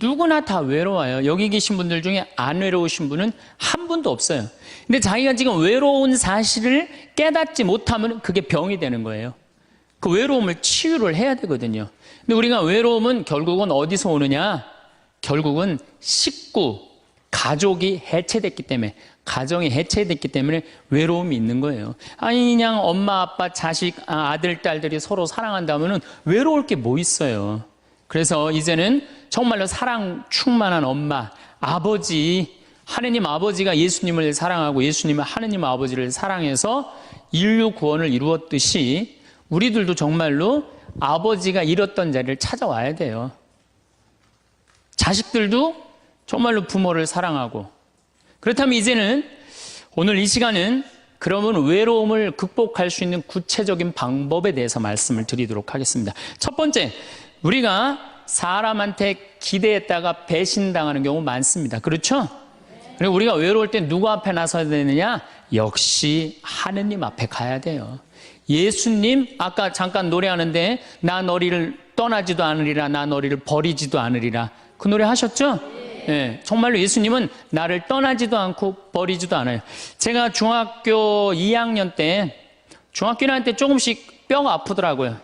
누구나 다 외로워요. 여기 계신 분들 중에 안 외로우신 분은 한 분도 없어요. 근데 자기가 지금 외로운 사실을 깨닫지 못하면 그게 병이 되는 거예요. 그 외로움을 치유를 해야 되거든요. 근데 우리가 외로움은 결국은 어디서 오느냐? 결국은 식구, 가족이 해체됐기 때문에, 가정이 해체됐기 때문에 외로움이 있는 거예요. 아니 그냥 엄마, 아빠, 자식, 아들, 딸들이 서로 사랑한다면 외로울 게 뭐 있어요. 그래서 이제는 정말로 사랑 충만한 엄마, 아버지, 하느님 아버지가 예수님을 사랑하고 예수님은 하느님 아버지를 사랑해서 인류 구원을 이루었듯이 우리들도 정말로 아버지가 잃었던 자리를 찾아와야 돼요. 자식들도 정말로 부모를 사랑하고. 그렇다면 이제는 오늘 이 시간은 그러면 외로움을 극복할 수 있는 구체적인 방법에 대해서 말씀을 드리도록 하겠습니다. 첫 번째, 우리가 사람한테 기대했다가 배신당하는 경우 많습니다. 그렇죠? 그리고 우리가 외로울 때 누구 앞에 나서야 되느냐? 역시 하느님 앞에 가야 돼요. 예수님, 아까 잠깐 노래하는데 나 너희를 떠나지도 않으리라, 나 너희를 버리지도 않으리라. 그 노래 하셨죠? 네, 정말로 예수님은 나를 떠나지도 않고 버리지도 않아요. 제가 중학교 2학년 때, 중학교 1학년 때 조금씩 뼈가 아프더라고요.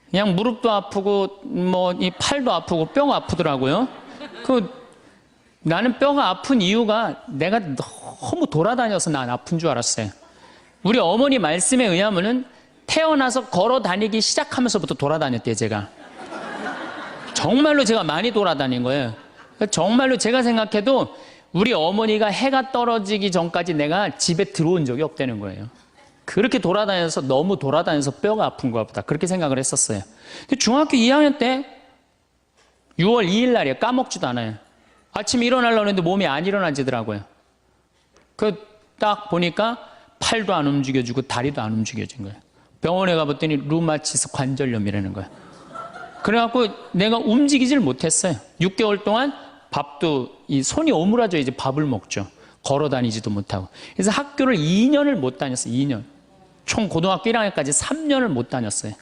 그냥 무릎도 아프고 이 팔도 아프고 뼈가 아프더라고요. 나는 뼈가 아픈 이유가 내가 너무 돌아다녀서 난 아픈 줄 알았어요. 우리 어머니 말씀에 의하면은 태어나서 걸어 다니기 시작하면서부터 돌아다녔대요, 제가. 정말로 제가 많이 돌아다닌 거예요. 정말로 제가 생각해도 우리 어머니가 해가 떨어지기 전까지 내가 집에 들어온 적이 없다는 거예요. 그렇게 돌아다녀서 너무 돌아다녀서 뼈가 아픈 것 보다 그렇게 생각을 했었어요. 근데 중학교 2학년 때 6월 2일 날이에요. 까먹지도 않아요. 아침에 일어나려고 했는데 몸이 안 일어나지더라고요. 딱 보니까 팔도 안 움직여지고 다리도 안 움직여진 거예요. 병원에 가봤더니 루마티스 관절염이라는 거예요. 그래갖고 내가 움직이질 못했어요. 6개월 동안 밥도 손이 오므라져 이제 밥을 먹죠. 걸어 다니지도 못하고. 그래서 학교를 2년을 못 다녔어요. 2년. 총 고등학교 1학년까지 3년을 못 다녔어요.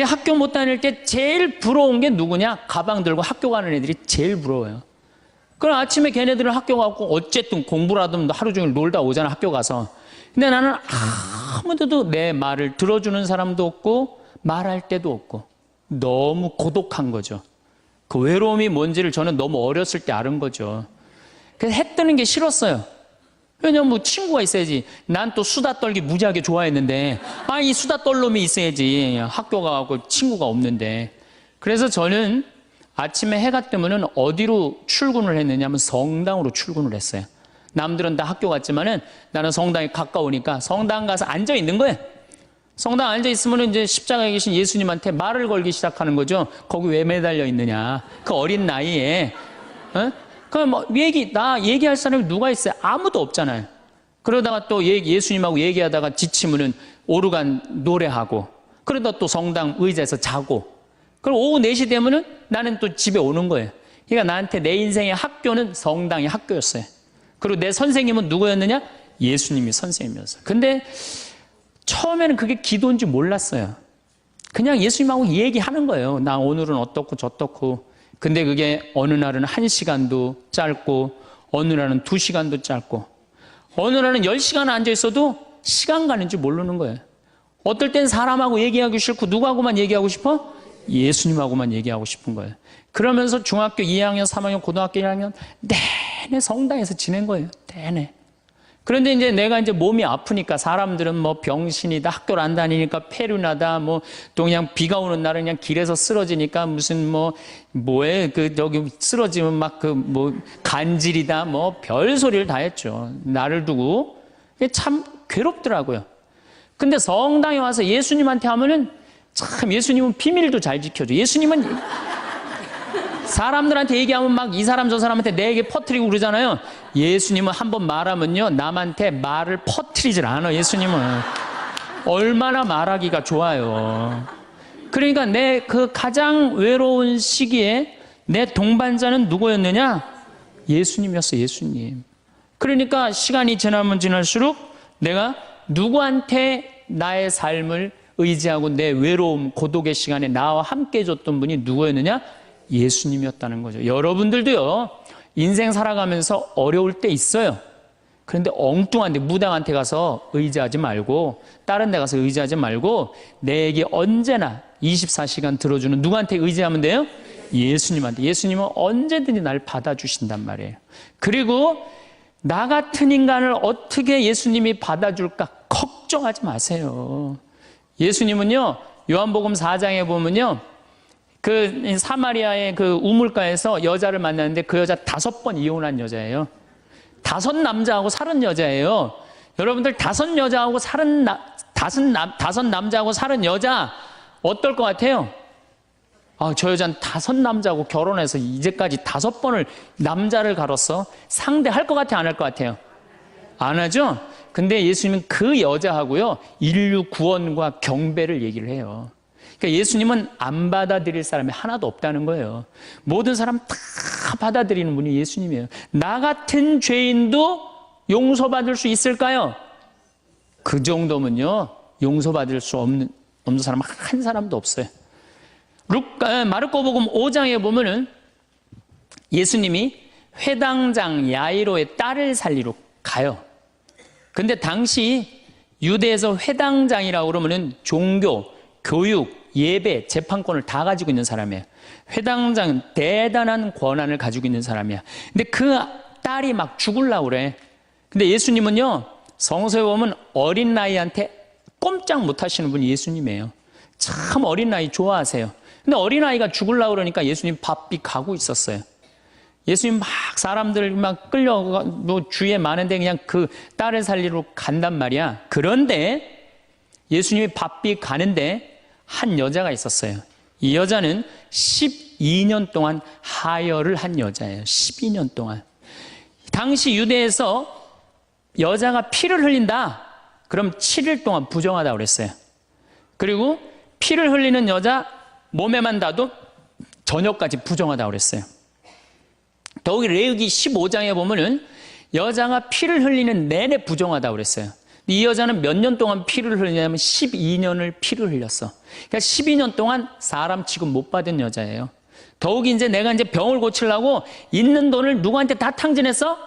학교 못 다닐 때 제일 부러운 게 누구냐? 가방 들고 학교 가는 애들이 제일 부러워요. 그럼 아침에 걔네들은 학교 가고 어쨌든 공부를 하든 하루 종일 놀다 오잖아, 학교 가서. 근데 나는 아무도 내 말을 들어주는 사람도 없고 말할 데도 없고 너무 고독한 거죠. 그 외로움이 뭔지를 저는 너무 어렸을 때 알은 거죠. 그래서 해 뜨는 게 싫었어요. 왜냐면 친구가 있어야지. 난 또 수다 떨기 무지하게 좋아했는데 이 수다 떨 놈이 있어야지. 학교 가고 친구가 없는데. 그래서 저는 아침에 해가 뜨면은 어디로 출근을 했느냐면 성당으로 출근을 했어요. 남들은 다 학교 갔지만은 나는 성당이 가까우니까 성당 가서 앉아 있는 거예요. 성당 앉아 있으면 이제 십자가에 계신 예수님한테 말을 걸기 시작하는 거죠. 거기 왜 매달려 있느냐. 그 어린 나이에. 나 얘기할 사람이 누가 있어요? 아무도 없잖아요. 그러다가 또 예수님하고 얘기하다가 지치면은 오르간 노래하고, 그러다 또 성당 의자에서 자고, 그럼 오후 4시 되면은 나는 또 집에 오는 거예요. 그러니까 나한테 내 인생의 학교는 성당이 학교였어요. 그리고 내 선생님은 누구였느냐? 예수님이 선생님이었어요. 근데 처음에는 그게 기도인지 몰랐어요. 그냥 예수님하고 얘기하는 거예요. 나 오늘은 어떻고 저떻고. 근데 그게 어느 날은 1시간도 짧고 어느 날은 2시간도 짧고 어느 날은 10시간 앉아 있어도 시간 가는 줄 모르는 거예요. 어떨 땐 사람하고 얘기하기 싫고 누구하고만 얘기하고 싶어? 예수님하고만 얘기하고 싶은 거예요. 그러면서 중학교 2학년, 3학년, 고등학교 1학년 내내 성당에서 지낸 거예요. 내내. 그런데 이제 내가 몸이 아프니까 사람들은 병신이다, 학교를 안 다니니까 폐륜하다, 또 그냥 비가 오는 날은 그냥 길에서 쓰러지니까 무슨 저기 쓰러지면 간질이다, 별 소리를 다 했죠. 나를 두고. 참 괴롭더라고요. 근데 성당에 와서 예수님한테 하면은 참 예수님은 비밀도 잘 지켜줘. 예수님은 사람들한테 얘기하면 이 사람 저 사람한테 내 얘기 퍼뜨리고 그러잖아요. 예수님은 한번 말하면요 남한테 말을 퍼뜨리질 않아. 예수님은 얼마나 말하기가 좋아요. 그러니까 내 그 가장 외로운 시기에 내 동반자는 누구였느냐? 예수님이었어. 예수님. 그러니까 시간이 지나면 지날수록 내가 누구한테 나의 삶을 의지하고 내 외로움, 고독의 시간에 나와 함께 해줬던 분이 누구였느냐? 예수님이었다는 거죠. 여러분들도요, 인생 살아가면서 어려울 때 있어요. 그런데 엉뚱한데 무당한테 가서 의지하지 말고, 다른 데 가서 의지하지 말고, 내 얘기 언제나 24시간 들어주는 누구한테 의지하면 돼요? 예수님한테. 예수님은 언제든지 날 받아주신단 말이에요. 그리고 나 같은 인간을 어떻게 예수님이 받아줄까 걱정하지 마세요. 예수님은요, 요한복음 4장에 보면요, 그 사마리아의 그 우물가에서 여자를 만났는데 그 여자 5번 이혼한 여자예요. 5 남자하고 살은 여자예요. 여러분들 5 여자하고 살은 5 남자하고 살은 여자 어떨 것 같아요? 저 여자는 5 남자하고 결혼해서 이제까지 5번을 남자를 갈았어. 상대할 것 같아요? 안 할 것 같아요? 안 하죠? 근데 예수님은 그 여자하고요, 인류 구원과 경배를 얘기를 해요. 그러니까 예수님은 안 받아들일 사람이 하나도 없다는 거예요. 모든 사람 다 받아들이는 분이 예수님이에요. 나 같은 죄인도 용서받을 수 있을까요? 그 정도면요, 용서받을 수 없는 사람 한 사람도 없어요. 마르코복음 5장에 보면은 예수님이 회당장 야이로의 딸을 살리러 가요. 근데 당시 유대에서 회당장이라고 그러면은 종교, 교육, 예배, 재판권을 다 가지고 있는 사람이에요. 회당장은 대단한 권한을 가지고 있는 사람이야. 근데 그 딸이 막 죽으려고 그래. 근데 예수님은요, 성서에 보면 어린 나이한테 꼼짝 못 하시는 분이 예수님이에요. 참 어린 나이 좋아하세요. 근데 어린 아이가 죽으려고 그러니까 예수님 바삐 가고 있었어요. 예수님 막 사람들 막 끌려 주위에 많은데 그냥 그 딸을 살리러 간단 말이야. 그런데 예수님이 바삐 가는데 한 여자가 있었어요. 이 여자는 12년 동안 하혈을 한 여자예요. 12년 동안. 당시 유대에서 여자가 피를 흘린다, 그럼 7일 동안 부정하다고 그랬어요. 그리고 피를 흘리는 여자 몸에만 닿아도 저녁까지 부정하다고 그랬어요. 더욱이 레위기 15장에 보면은 여자가 피를 흘리는 내내 부정하다고 그랬어요. 이 여자는 몇 년 동안 피를 흘리냐면 12년을 피를 흘렸어. 그러니까 12년 동안 사람 취급 못 받은 여자예요. 더욱이 이제 내가 이제 병을 고치려고 있는 돈을 누구한테 다 탕진했어?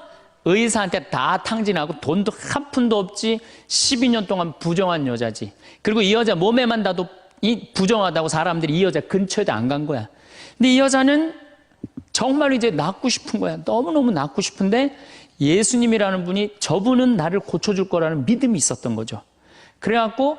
의사한테 다 탕진하고 돈도 한 푼도 없지. 12년 동안 부정한 여자지. 그리고 이 여자 몸에만 닿아도 이 부정하다고 사람들이 이 여자 근처에도 안 간 거야. 근데 이 여자는 정말 이제 낫고 싶은 거야. 너무너무 낫고 싶은데 예수님이라는 분이 저분은 나를 고쳐줄 거라는 믿음이 있었던 거죠. 그래갖고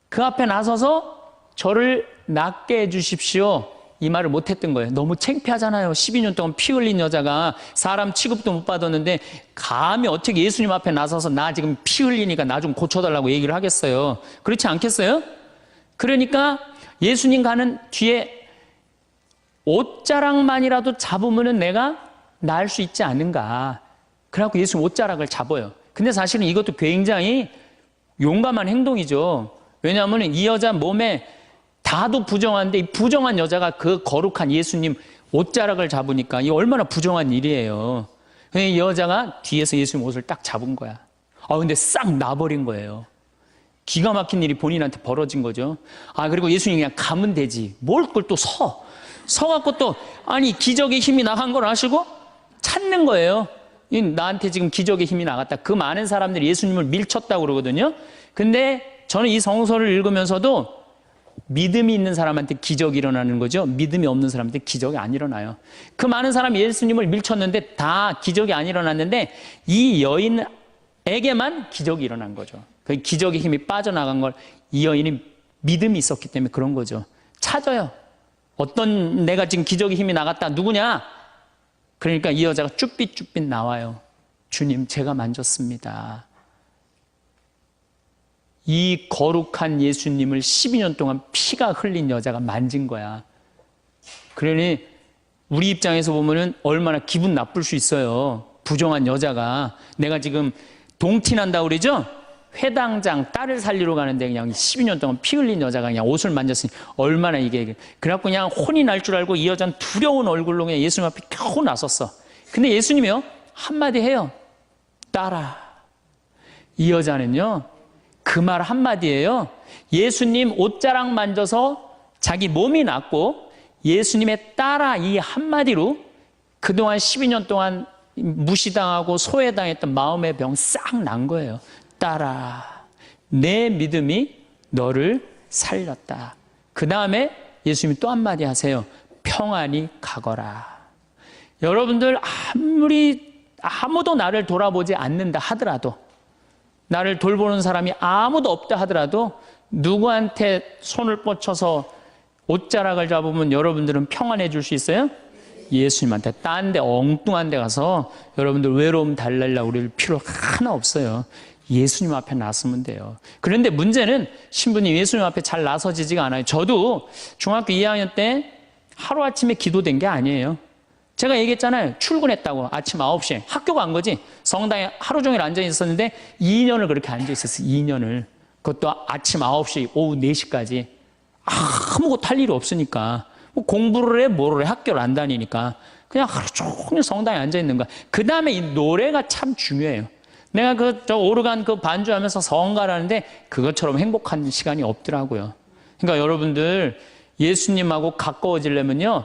그 앞에 나서서 저를 낫게 해주십시오, 이 말을 못했던 거예요. 너무 창피하잖아요. 12년 동안 피 흘린 여자가 사람 취급도 못 받았는데 감히 어떻게 예수님 앞에 나서서 나 지금 피 흘리니까 나 좀 고쳐달라고 얘기를 하겠어요? 그렇지 않겠어요? 그러니까 예수님 가는 뒤에 옷자락만이라도 잡으면 내가 나을 수 있지 않은가. 그래갖고 예수님 옷자락을 잡아요. 근데 사실은 이것도 굉장히 용감한 행동이죠. 왜냐하면 이 여자 몸에 다도 부정한데 이 부정한 여자가 그 거룩한 예수님 옷자락을 잡으니까 이 얼마나 부정한 일이에요. 이 여자가 뒤에서 예수님 옷을 딱 잡은 거야. 근데 싹 나버린 거예요. 기가 막힌 일이 본인한테 벌어진 거죠. 그리고 예수님이 그냥 가면 되지. 뭘 그걸 또 서갖고 또, 기적의 힘이 나간 걸 아시고 찾는 거예요. 나한테 지금 기적의 힘이 나갔다. 그 많은 사람들이 예수님을 밀쳤다고 그러거든요. 근데 저는 이 성서를 읽으면서도 믿음이 있는 사람한테 기적이 일어나는 거죠. 믿음이 없는 사람한테 기적이 안 일어나요. 그 많은 사람이 예수님을 밀쳤는데 다 기적이 안 일어났는데 이 여인에게만 기적이 일어난 거죠. 그 기적의 힘이 빠져나간 걸 이 여인이 믿음이 있었기 때문에 그런 거죠. 찾아요. 어떤 내가 지금 기적의 힘이 나갔다. 누구냐? 그러니까 이 여자가 쭈삣쭈삣 나와요. 주님, 제가 만졌습니다. 이 거룩한 예수님을 12년 동안 피가 흘린 여자가 만진 거야. 그러니 우리 입장에서 보면은 얼마나 기분 나쁠 수 있어요. 부정한 여자가. 내가 지금 동티난다고 그러죠? 회당장 딸을 살리러 가는데 그냥 12년 동안 피 흘린 여자가 그냥 옷을 만졌으니 얼마나 이게. 그래갖고 그냥 혼이 날 줄 알고 이 여자는 두려운 얼굴로 그냥 예수님 앞에 겨우 나섰어. 근데 예수님이요, 한마디 해요. 딸아. 이 여자는요, 그 말 한마디예요. 예수님 옷자락 만져서 자기 몸이 낫고 예수님의 따라 이 한마디로 그동안 12년 동안 무시당하고 소외당했던 마음의 병 싹 난 거예요. 따라, 내 믿음이 너를 살렸다. 그 다음에 예수님이 또 한마디 하세요. 평안히 가거라. 여러분들 아무도 나를 돌아보지 않는다 하더라도, 나를 돌보는 사람이 아무도 없다 하더라도 누구한테 손을 뻗쳐서 옷자락을 잡으면 여러분들은 평안해질 수 있어요? 예수님한테. 딴 데 엉뚱한 데 가서 여러분들 외로움 달래려고 그럴 필요 하나 없어요. 예수님 앞에 나서면 돼요. 그런데 문제는 신부님 예수님 앞에 잘 나서지지가 않아요. 저도 중학교 2학년 때 하루아침에 기도된 게 아니에요. 제가 얘기했잖아요. 출근했다고 아침 9시에 학교 간 거지. 성당에 하루 종일 앉아 있었는데 2년을 그렇게 앉아 있었어요. 2년을. 그것도 아침 9시 오후 4시까지. 아무것도 할 일이 없으니까. 뭐 공부를 해 뭐를 해 학교를 안 다니니까 그냥 하루 종일 성당에 앉아 있는 거야. 그 다음에 이 노래가 참 중요해요. 내가 저 오르간 반주하면서 성가라는데 그것처럼 행복한 시간이 없더라고요. 그러니까 여러분들 예수님하고 가까워지려면요,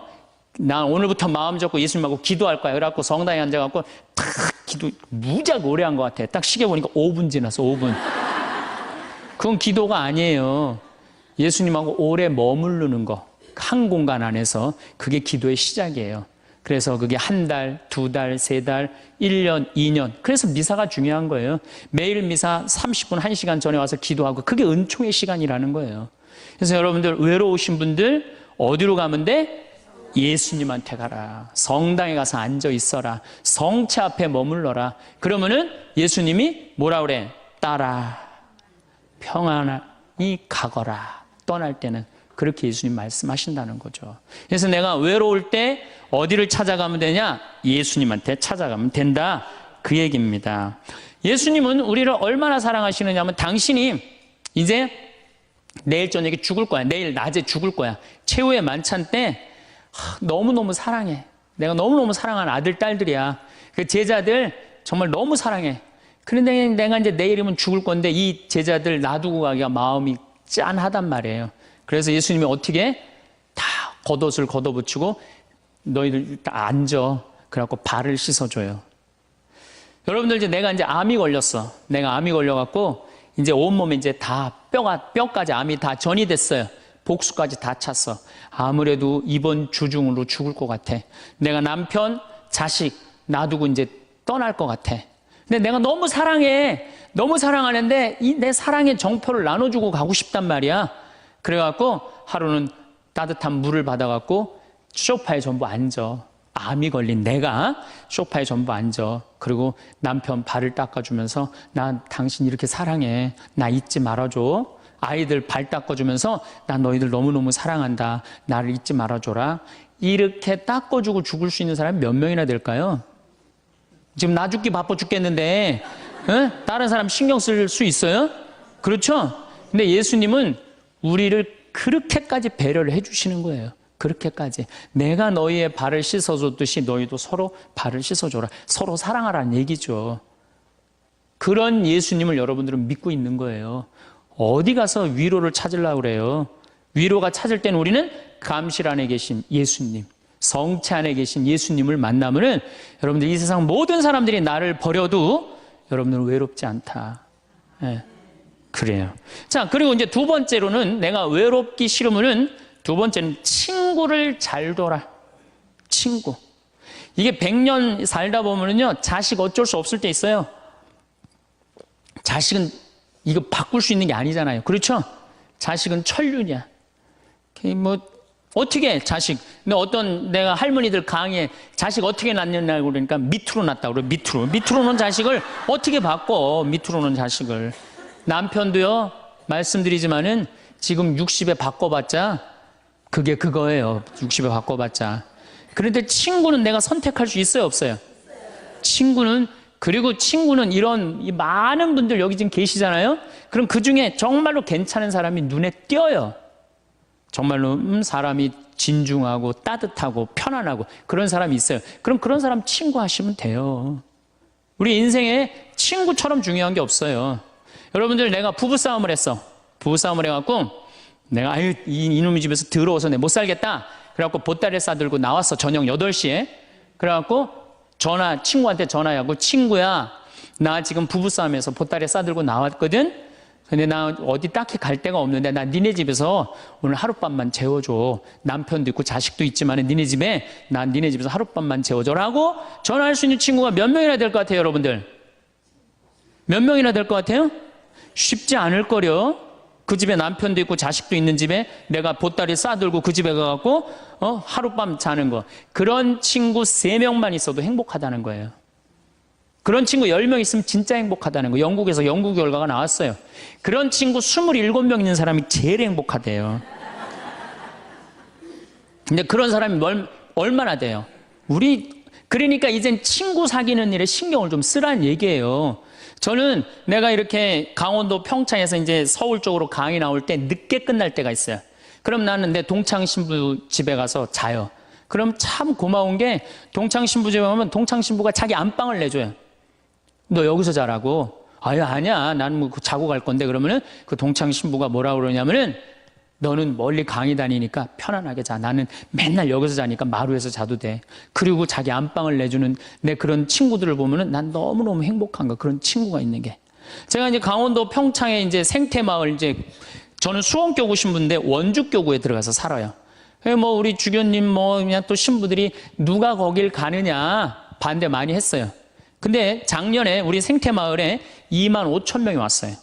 난 오늘부터 마음 잡고 예수님하고 기도할 거야. 그래갖고 성당에 앉아갖고 탁 기도 무지하게 오래 한 것 같아. 딱 시계 보니까 5분 지났어. 5분. 그건 기도가 아니에요. 예수님하고 오래 머무르는 거, 한 공간 안에서, 그게 기도의 시작이에요. 그래서 그게 한 달, 2달, 3달, 1년, 2년. 그래서 미사가 중요한 거예요. 매일 미사 30분, 1시간 전에 와서 기도하고, 그게 은총의 시간이라는 거예요. 그래서 여러분들 외로우신 분들 어디로 가면 돼? 예수님한테 가라. 성당에 가서 앉아 있어라. 성체 앞에 머물러라. 그러면은 예수님이 뭐라 그래? 따라 평안히 가거라. 떠날 때는 그렇게 예수님 말씀하신다는 거죠. 그래서 내가 외로울 때 어디를 찾아가면 되냐? 예수님한테 찾아가면 된다. 그 얘기입니다. 예수님은 우리를 얼마나 사랑하시느냐면, 당신이 이제 내일 저녁에 죽을 거야. 내일 낮에 죽을 거야. 최후의 만찬 때 너무너무 사랑해. 내가 너무너무 사랑하는 아들, 딸들이야. 그 제자들 정말 너무 사랑해. 그런데 내가 이제 내일이면 죽을 건데 이 제자들 놔두고 가기가 마음이 짠하단 말이에요. 그래서 예수님이 어떻게 다 겉옷을 걷어붙이고 너희들 다 앉아. 그래갖고 발을 씻어줘요. 여러분들 이제 내가 이제 암이 걸렸어. 내가 암이 걸려갖고 이제 온몸에 이제 다 뼈까지 암이 다 전이 됐어요. 복수까지 다 찼어. 아무래도 이번 주 중으로 죽을 것 같아. 내가 남편, 자식 놔두고 이제 떠날 것 같아. 근데 내가 너무 사랑해. 너무 사랑하는데 이 내 사랑의 정표를 나눠주고 가고 싶단 말이야. 그래갖고 하루는 따뜻한 물을 받아갖고 소파에 전부 앉아. 암이 걸린 내가 소파에 전부 앉아. 그리고 남편 발을 닦아주면서 나 당신 이렇게 사랑해. 나 잊지 말아줘. 아이들 발 닦아주면서 나 너희들 너무너무 사랑한다. 나를 잊지 말아줘라. 이렇게 닦아주고 죽을 수 있는 사람이 몇 명이나 될까요? 지금 나 죽기 바빠 죽겠는데 다른 사람 신경 쓸 수 있어요? 그렇죠? 근데 예수님은 우리를 그렇게까지 배려를 해주시는 거예요. 그렇게까지. 내가 너희의 발을 씻어줬듯이 너희도 서로 발을 씻어줘라. 서로 사랑하라는 얘기죠. 그런 예수님을 여러분들은 믿고 있는 거예요. 어디 가서 위로를 찾으려고 그래요? 위로가 찾을 때는 우리는 감실 안에 계신 예수님, 성체 안에 계신 예수님을 만나면은 여러분들 이 세상 모든 사람들이 나를 버려도 여러분들은 외롭지 않다. 네. 그래요. 자, 그리고 이제 두 번째로는 내가 외롭기 싫으면은 두 번째는 친구를 잘 둬라. 친구. 이게 100년 살다 보면은요, 자식 어쩔 수 없을 때 있어요. 자식은 이거 바꿀 수 있는 게 아니잖아요. 그렇죠? 자식은 천륜이야. 뭐, 어떻게 자식. 근데 어떤 내가 할머니들 강의에 자식 어떻게 낳느냐고 그러니까 밑으로 낳다고 그래. 밑으로. 밑으로 놓은 자식을 어떻게 바꿔. 밑으로 놓은 자식을. 남편도요, 말씀드리지만은 지금 60에 바꿔봤자 그게 그거예요. 60에 바꿔봤자. 그런데 친구는 내가 선택할 수 있어요, 없어요? 친구는, 그리고 친구는 이런 이 많은 분들 여기 지금 계시잖아요? 그럼 그 중에 정말로 괜찮은 사람이 눈에 띄어요. 정말로 사람이 진중하고 따뜻하고 편안하고 그런 사람이 있어요. 그럼 그런 사람 친구 하시면 돼요. 우리 인생에 친구처럼 중요한 게 없어요. 여러분들, 내가 부부싸움을 했어. 부부싸움을 해갖고 내가 이놈의 집에서 더러워서 내 못 살겠다. 그래갖고 보따리 싸들고 나왔어. 저녁 8시에. 그래갖고 친구한테 전화하고, 친구야, 나 지금 부부싸움에서 보따리 싸들고 나왔거든? 근데 나 어디 딱히 갈 데가 없는데 나 니네 집에서 오늘 하룻밤만 재워줘. 남편도 있고 자식도 있지만 난 니네 집에서 하룻밤만 재워줘라고 전화할 수 있는 친구가 몇 명이나 될 것 같아요, 여러분들? 몇 명이나 될 것 같아요? 쉽지 않을 거려. 그 집에 남편도 있고 자식도 있는 집에 내가 보따리 싸들고 그 집에 가갖고 하룻밤 자는 거. 그런 친구 3명만 있어도 행복하다는 거예요. 그런 친구 10명 있으면 진짜 행복하다는 거. 영국에서 연구 결과가 나왔어요. 그런 친구 27명 있는 사람이 제일 행복하대요. 근데 그런 사람이 얼마나 돼요? 그러니까 이젠 친구 사귀는 일에 신경을 좀 쓰라는 얘기예요. 저는 내가 이렇게 강원도 평창에서 이제 서울 쪽으로 강의 나올 때 늦게 끝날 때가 있어요. 그럼 나는 내 동창 신부 집에 가서 자요. 그럼 참 고마운 게 동창 신부 집에 가면 동창 신부가 자기 안방을 내줘요. 너 여기서 자라고. 아니야. 나는 뭐 자고 갈 건데. 그러면은 그 동창 신부가 뭐라고 그러냐면은 너는 멀리 강의 다니니까 편안하게 자. 나는 맨날 여기서 자니까 마루에서 자도 돼. 그리고 자기 안방을 내주는 내 그런 친구들을 보면은 난 너무너무 행복한 거. 그런 친구가 있는 게. 제가 이제 강원도 평창에 이제 생태마을 저는 수원교구 신부인데 원주교구에 들어가서 살아요. 뭐 우리 주교님 그냥 또 신부들이 누가 거길 가느냐 반대 많이 했어요. 근데 작년에 우리 생태마을에 25,000명이 왔어요.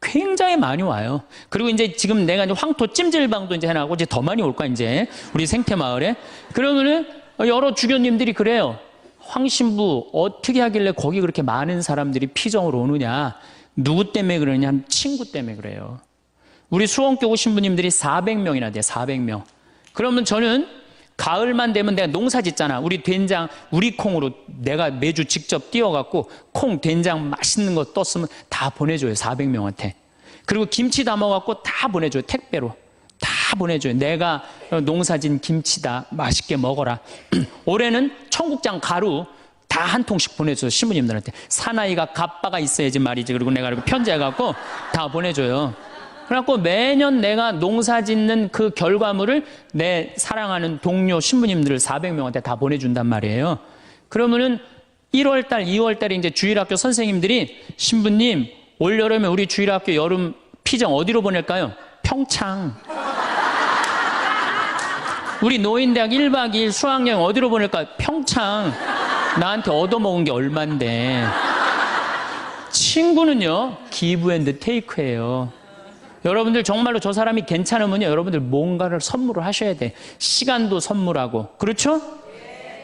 굉장히 많이 와요. 그리고 이제 지금 내가 이제 황토 찜질방도 이제 해놔고 이제 더 많이 올 거야, 이제. 우리 생태마을에. 그러면은 여러 주교님들이 그래요. 황신부 어떻게 하길래 거기 그렇게 많은 사람들이 피정을 오느냐. 누구 때문에 그러냐? 친구 때문에 그래요. 우리 수원교구 신부님들이 400명이나 돼요, 400명. 그러면 저는 가을만 되면 내가 농사 짓잖아. 우리 된장, 우리 콩으로 내가 매주 직접 띄워갖고 콩, 된장 맛있는 거 떴으면 다 보내줘요. 400명한테. 그리고 김치 담아갖고 다 보내줘요. 택배로. 다 보내줘요. 내가 농사진 김치다. 맛있게 먹어라. 올해는 청국장 가루 다 한 통씩 보내줘요. 신부님들한테. 사나이가 갑바가 있어야지 말이지. 그리고 내가 이렇게 편지해갖고 다 보내줘요. 그래갖고 매년 내가 농사 짓는 그 결과물을 내 사랑하는 동료 신부님들 400명한테 다 보내준단 말이에요. 그러면은 1월달, 2월달에 이제 주일학교 선생님들이 신부님, 올여름에 우리 주일학교 여름 피정 어디로 보낼까요? 평창. 우리 노인대학 1박 2일 수학여행 어디로 보낼까요? 평창. 나한테 얻어먹은 게 얼만데. 친구는요, 기브 앤드 테이크예요. 여러분들 정말로 저 사람이 괜찮으면요, 여러분들 뭔가를 선물을 하셔야 돼. 시간도 선물하고. 그렇죠?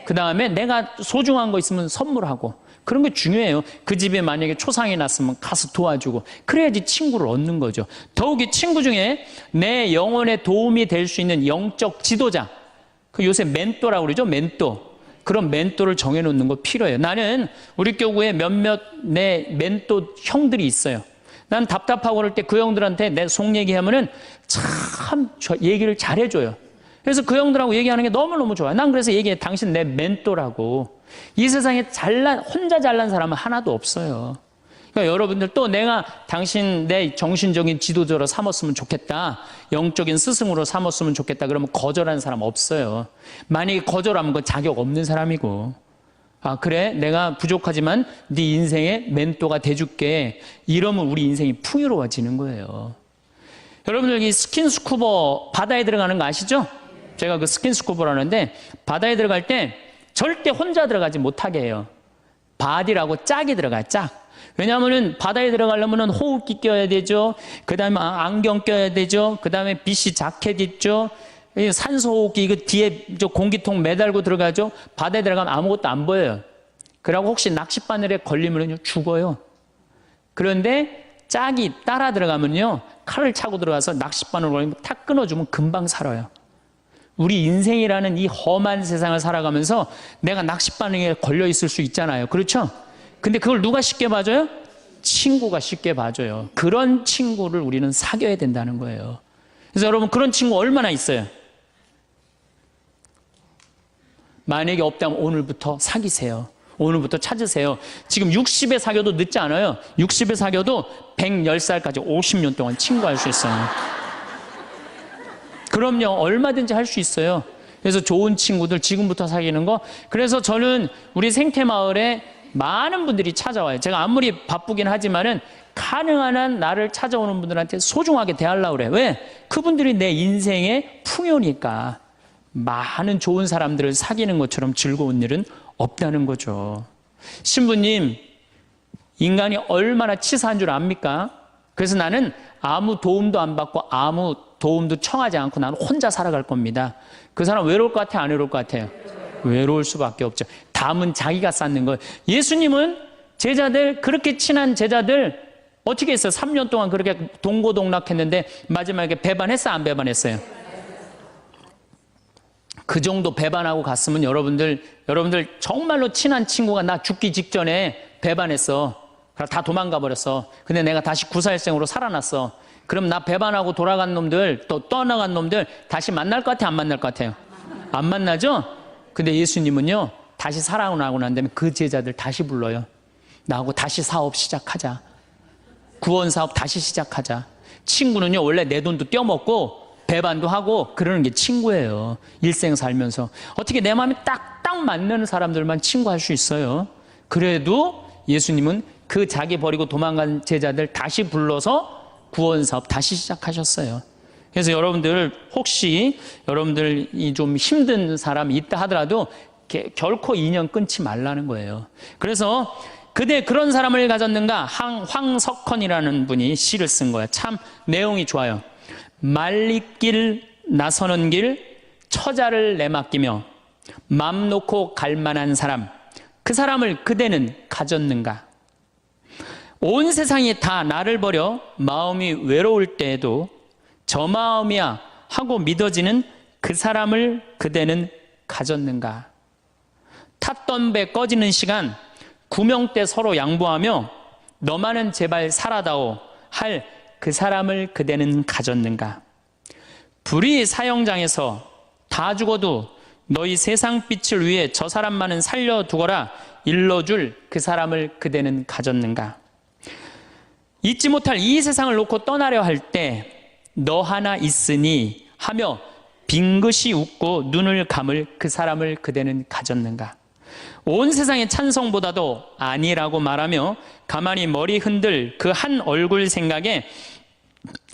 그 다음에 내가 소중한 거 있으면 선물하고. 그런 게 중요해요. 그 집에 만약에 초상이 났으면 가서 도와주고. 그래야지 친구를 얻는 거죠. 더욱이 친구 중에 내 영혼에 도움이 될 수 있는 영적 지도자. 그 요새 멘토라고 그러죠? 멘토. 그런 멘토를 정해놓는 거 필요해요. 나는 우리 교구에 몇몇 내 멘토 형들이 있어요. 난 답답하고 그럴 때 그 형들한테 내 속 얘기하면은 참 얘기를 잘해줘요. 그래서 그 형들하고 얘기하는 게 너무너무 좋아요. 난 그래서 얘기해. 당신 내 멘토라고. 이 세상에 혼자 잘난 사람은 하나도 없어요. 그러니까 여러분들 또 내가 당신 내 정신적인 지도자로 삼았으면 좋겠다. 영적인 스승으로 삼았으면 좋겠다. 그러면 거절하는 사람 없어요. 만약에 거절하면 그건 자격 없는 사람이고. 그래? 내가 부족하지만 네 인생의 멘토가 돼줄게. 이러면 우리 인생이 풍요로워지는 거예요. 여러분들 이 스킨스쿠버 바다에 들어가는 거 아시죠? 제가 그 스킨스쿠버라는데 바다에 들어갈 때 절대 혼자 들어가지 못하게 해요. 바디라고 짝이 들어가요. 짝. 왜냐하면은 바다에 들어가려면은 호흡기 껴야 되죠. 그 다음에 안경 껴야 되죠. 그 다음에 BC 자켓 있죠. 산소호흡기 이거 뒤에 공기통 매달고 들어가죠. 바다에 들어가면 아무것도 안 보여요. 그러고 혹시 낚싯바늘에 걸리면 죽어요. 그런데 짝이 따라 들어가면요, 칼을 차고 들어가서 낚싯바늘 걸리면 탁 끊어주면 금방 살아요. 우리 인생이라는 이 험한 세상을 살아가면서 내가 낚싯바늘에 걸려 있을 수 있잖아요. 그렇죠? 근데 그걸 누가 쉽게 봐줘요? 친구가 쉽게 봐줘요. 그런 친구를 우리는 사귀어야 된다는 거예요. 그래서 여러분, 그런 친구 얼마나 있어요? 만약에 없다면 오늘부터 사귀세요. 오늘부터 찾으세요. 지금 60에 사귀어도 늦지 않아요. 60에 사귀어도 110살까지 50년 동안 친구할 수 있어요. 그럼요, 얼마든지 할 수 있어요. 그래서 좋은 친구들 지금부터 사귀는 거. 그래서 저는 우리 생태마을에 많은 분들이 찾아와요. 제가 아무리 바쁘긴 하지만은 가능한 한 나를 찾아오는 분들한테 소중하게 대하려고 그래. 왜? 그분들이 내 인생의 풍요니까. 많은 좋은 사람들을 사귀는 것처럼 즐거운 일은 없다는 거죠. 신부님, 인간이 얼마나 치사한 줄 압니까? 그래서 나는 아무 도움도 안 받고 아무 도움도 청하지 않고 나는 혼자 살아갈 겁니다. 그 사람 외로울 것 같아요? 안 외로울 것 같아요? 외로울 수밖에 없죠. 담은 자기가 쌓는 거예요. 예수님은 제자들, 그렇게 친한 제자들 어떻게 했어요? 3년 동안 그렇게 동고동락했는데 마지막에 배반했어요? 안 배반했어요? 그 정도 배반하고 갔으면 여러분들 정말로 친한 친구가 나 죽기 직전에 배반했어. 다 도망가 버렸어. 근데 내가 다시 구사일생으로 살아났어. 그럼 나 배반하고 돌아간 놈들, 또 떠나간 놈들 다시 만날 것 같아요? 안 만날 것 같아요? 안 만나죠? 근데 예수님은요, 다시 살아나고 난 다음에 그 제자들 다시 불러요. 나하고 다시 사업 시작하자. 구원 사업 다시 시작하자. 친구는요, 원래 내 돈도 떼어먹고 배반도 하고 그러는 게 친구예요. 일생 살면서. 어떻게 내 마음에 딱 맞는 사람들만 친구할 수 있어요. 그래도 예수님은 그 자기 버리고 도망간 제자들 다시 불러서 구원 사업 다시 시작하셨어요. 그래서 여러분들 혹시 여러분들이 좀 힘든 사람이 있다 하더라도 결코 인연 끊지 말라는 거예요. 그래서 그대 그런 사람을 가졌는가? 황석헌이라는 분이 시를 쓴 거예요. 참 내용이 좋아요. 말리길 나서는 길 처자를 내맡기며 맘 놓고 갈 만한 사람, 그 사람을 그대는 가졌는가? 온 세상이 다 나를 버려 마음이 외로울 때에도 저 마음이야 하고 믿어지는 그 사람을 그대는 가졌는가? 탔던 배 꺼지는 시간 구명 때 서로 양보하며 너만은 제발 살아다오 할 그 사람을 그대는 가졌는가? 불이 사형장에서 다 죽어도 너희 세상 빛을 위해 저 사람만은 살려두거라 일러줄 그 사람을 그대는 가졌는가? 잊지 못할 이 세상을 놓고 떠나려 할 때 너 하나 있으니 하며 빙긋이 웃고 눈을 감을 그 사람을 그대는 가졌는가? 온 세상의 찬성보다도 아니라고 말하며 가만히 머리 흔들 그 한 얼굴 생각에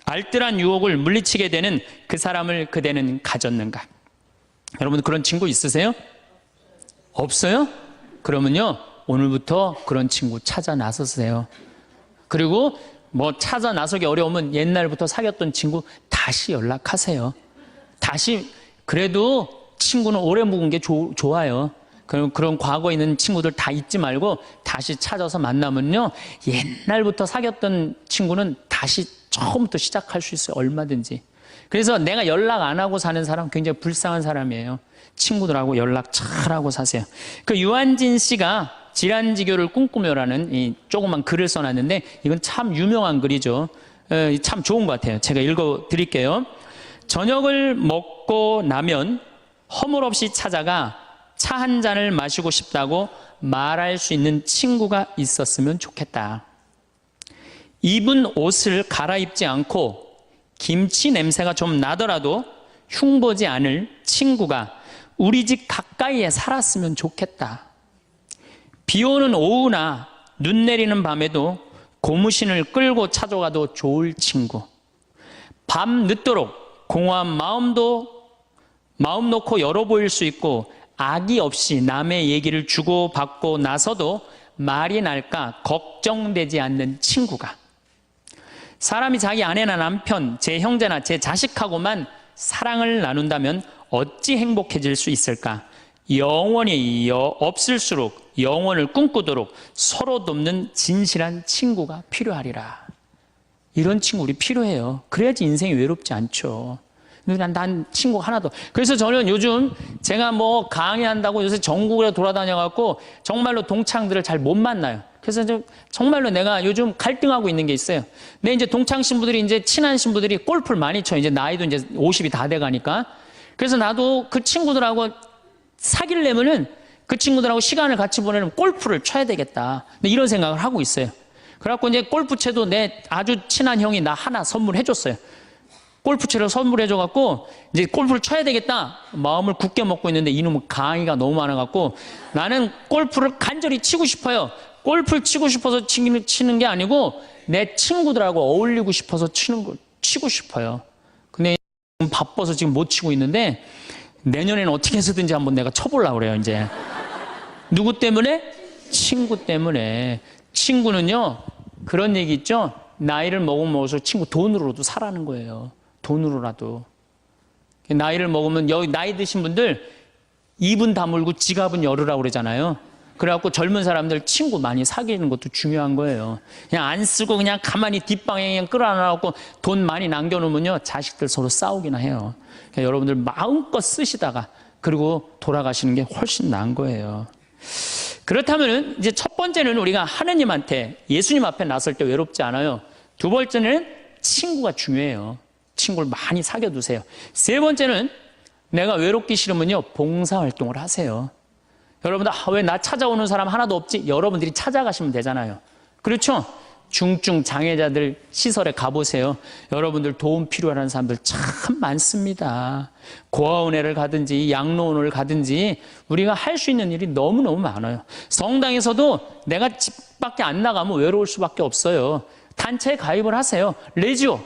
알뜰한 유혹을 물리치게 되는 그 사람을 그대는 가졌는가? 여러분 그런 친구 있으세요? 없어요? 그러면요 오늘부터 그런 친구 찾아 나서세요. 그리고 뭐 찾아 나서기 어려우면 옛날부터 사귀었던 친구 다시 연락하세요. 다시 그래도 친구는 오래 묵은 게 좋아요. 그런 과거에 있는 친구들 다 잊지 말고 다시 찾아서 만나면요 옛날부터 사귀었던 친구는 다시 처음부터 시작할 수 있어요. 얼마든지. 그래서 내가 연락 안 하고 사는 사람 굉장히 불쌍한 사람이에요. 친구들하고 연락 잘하고 사세요. 그 유한진 씨가 질환지교를 꿈꾸며라는 이 조그만 글을 써놨는데 이건 참 유명한 글이죠. 참 좋은 것 같아요. 제가 읽어드릴게요. 저녁을 먹고 나면 허물없이 찾아가 차 한 잔을 마시고 싶다고 말할 수 있는 친구가 있었으면 좋겠다. 입은 옷을 갈아입지 않고 김치 냄새가 좀 나더라도 흉보지 않을 친구가 우리 집 가까이에 살았으면 좋겠다. 비 오는 오후나 눈 내리는 밤에도 고무신을 끌고 찾아가도 좋을 친구. 밤 늦도록 공허한 마음 놓고 열어 보일 수 있고 악의 없이 남의 얘기를 주고받고 나서도 말이 날까 걱정되지 않는 친구가. 사람이 자기 아내나 남편, 제 형제나 제 자식하고만 사랑을 나눈다면 어찌 행복해질 수 있을까? 영원히 없을수록 영원을 꿈꾸도록 서로 돕는 진실한 친구가 필요하리라. 이런 친구 우리 필요해요. 그래야지 인생이 외롭지 않죠. 난 친구 하나도. 그래서 저는 요즘 제가 뭐 강의한다고 요새 전국에 돌아다녀갖고 정말로 동창들을 잘 못 만나요. 그래서 정말로 내가 요즘 갈등하고 있는 게 있어요. 내 이제 동창 신부들이 이제 친한 신부들이 골프를 많이 쳐요. 이제 나이도 이제 50이 다 돼가니까. 그래서 나도 그 친구들하고 사귀려면은 그 친구들하고 시간을 같이 보내려면 골프를 쳐야 되겠다. 이런 생각을 하고 있어요. 그래갖고 이제 골프채도 내 아주 친한 형이 나 하나 선물해 줬어요. 골프채를 선물해줘갖고 이제 골프를 쳐야 되겠다 마음을 굳게 먹고 있는데 이놈은 강의가 너무 많아갖고 나는 골프를 간절히 치고 싶어요. 골프를 치고 싶어서 치는 게 아니고 내 친구들하고 어울리고 싶어서 치고 싶어요. 근데 바빠서 지금 못 치고 있는데 내년에는 어떻게 해서든지 한번 내가 쳐보려고 그래요. 이제 누구 때문에? 친구 때문에. 친구는요 그런 얘기 있죠. 나이를 먹을수록 친구 돈으로도 사라는 거예요. 돈으로라도. 나이를 먹으면 여기 나이 드신 분들 입은 다물고 지갑은 열으라고 그러잖아요. 그래갖고 젊은 사람들 친구 많이 사귀는 것도 중요한 거예요. 그냥 안 쓰고 그냥 가만히 뒷방에 그냥 끌어안아갖고 돈 많이 남겨놓으면요 자식들 서로 싸우기나 해요. 그러니까 여러분들 마음껏 쓰시다가 그리고 돌아가시는 게 훨씬 나은 거예요. 그렇다면은 이제 첫 번째는 우리가 하느님한테 예수님 앞에 나설 때 외롭지 않아요. 두 번째는 친구가 중요해요. 친구를 많이 사귀어 두세요. 세 번째는 내가 외롭기 싫으면요 봉사활동을 하세요. 여러분들 왜 나 찾아오는 사람 하나도 없지? 여러분들이 찾아가시면 되잖아요. 그렇죠? 중증 장애자들 시설에 가보세요. 여러분들 도움 필요한 사람들 참 많습니다. 고아원회를 가든지 양로원을 가든지 우리가 할 수 있는 일이 너무너무 많아요. 성당에서도 내가 집 밖에 안 나가면 외로울 수밖에 없어요. 단체에 가입을 하세요. 레지오.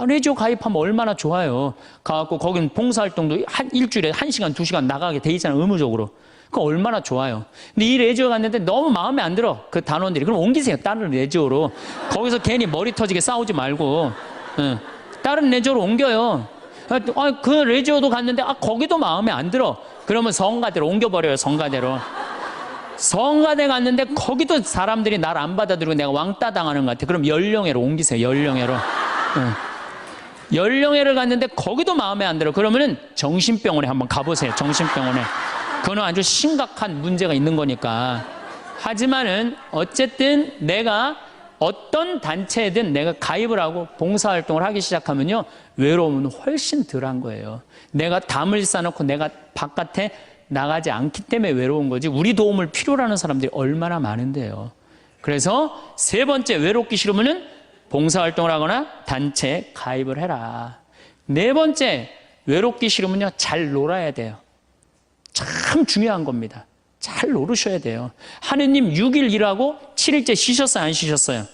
레지오 가입하면 얼마나 좋아요. 가갖고 거긴 봉사활동도 일주일에 1시간, 2시간 나가게 돼 있잖아요. 의무적으로. 그거 얼마나 좋아요. 근데 이 레지오 갔는데 너무 마음에 안 들어. 그 단원들이. 그럼 옮기세요. 다른 레지오로. 거기서 괜히 머리 터지게 싸우지 말고. 다른 레지오로 옮겨요. 그 레지오도 갔는데 거기도 마음에 안 들어. 그러면 성가대로 옮겨버려요. 성가대로. 성가대 갔는데 거기도 사람들이 나를 안 받아들이고 내가 왕따 당하는 것 같아. 그럼 연령회로 옮기세요. 연령회로. 연령회를 갔는데 거기도 마음에 안 들어. 그러면은 정신병원에 한번 가보세요. 정신병원에. 그거는 아주 심각한 문제가 있는 거니까. 하지만은 어쨌든 내가 어떤 단체에든 내가 가입을 하고 봉사활동을 하기 시작하면요 외로움은 훨씬 덜한 거예요. 내가 담을 쌓아놓고 내가 바깥에 나가지 않기 때문에 외로운 거지 우리 도움을 필요로 하는 사람들이 얼마나 많은데요. 그래서 세 번째 외롭기 싫으면은 봉사활동을 하거나 단체에 가입을 해라. 네 번째 외롭기 싫으면요 잘 놀아야 돼요. 참 중요한 겁니다. 잘 노르셔야 돼요. 하느님 6일 일하고 7일째 쉬셨어요? 안 쉬셨어요?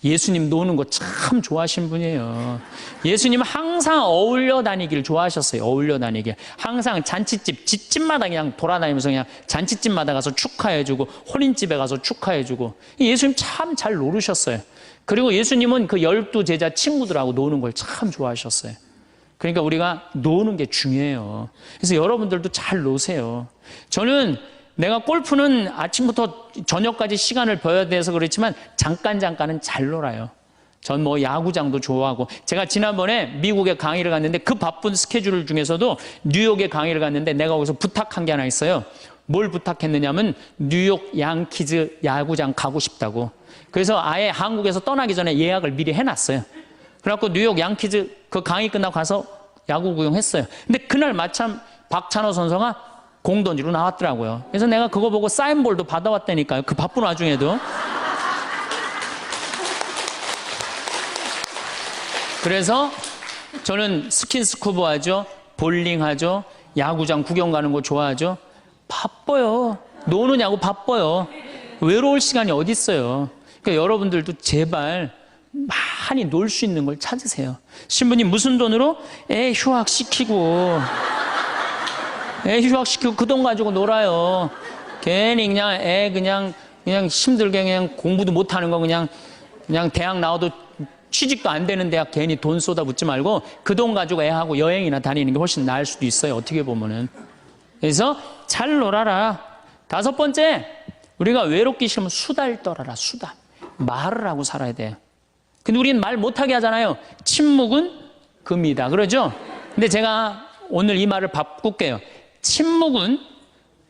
예수님 노는 거 참 좋아하시는 분이에요. 예수님 항상 어울려 다니길 좋아하셨어요. 어울려 다니길. 항상 잔치집, 집집마다 그냥 돌아다니면서 그냥 잔치집마다 가서 축하해주고 혼인집에 가서 축하해주고 예수님 참 잘 노르셨어요. 그리고 예수님은 그 12제자 친구들하고 노는 걸 참 좋아하셨어요. 그러니까 우리가 노는 게 중요해요. 그래서 여러분들도 잘 노세요. 저는 내가 골프는 아침부터 저녁까지 시간을 버야 돼서 그렇지만 잠깐은 잘 놀아요. 전 뭐 야구장도 좋아하고 제가 지난번에 미국에 강의를 갔는데 그 바쁜 스케줄 중에서도 뉴욕에 강의를 갔는데 내가 거기서 부탁한 게 하나 있어요. 뭘 부탁했느냐면 뉴욕 양키즈 야구장 가고 싶다고. 그래서 아예 한국에서 떠나기 전에 예약을 미리 해놨어요. 그래갖고 뉴욕 양키즈 그 강의 끝나고 가서 야구 구경했어요. 근데 그날 마침 박찬호 선수가 공 던지러 나왔더라고요. 그래서 내가 그거 보고 사인볼도 받아왔다니까요. 그 바쁜 와중에도. 그래서 저는 스킨스쿠버 하죠. 볼링 하죠. 야구장 구경 가는 거 좋아하죠. 바빠요. 노느냐고 바빠요. 외로울 시간이 어디 있어요. 그러니까 여러분들도 제발 많이 놀 수 있는 걸 찾으세요. 신부님 무슨 돈으로? 애 휴학시키고 그 돈 가지고 놀아요. 괜히 그냥 애 그냥 힘들게 그냥 공부도 못하는 거 그냥 대학 나와도 취직도 안 되는 대학 괜히 돈 쏟아붓지 말고 그 돈 가지고 애하고 여행이나 다니는 게 훨씬 나을 수도 있어요. 어떻게 보면은. 그래서 잘 놀아라. 다섯 번째, 우리가 외롭기 싫으면 수다를 떨어라. 수다. 말을 하고 살아야 돼요. 근데 우리는 말 못하게 하잖아요. 침묵은 금이다. 그러죠? 근데 제가 오늘 이 말을 바꿀게요. 침묵은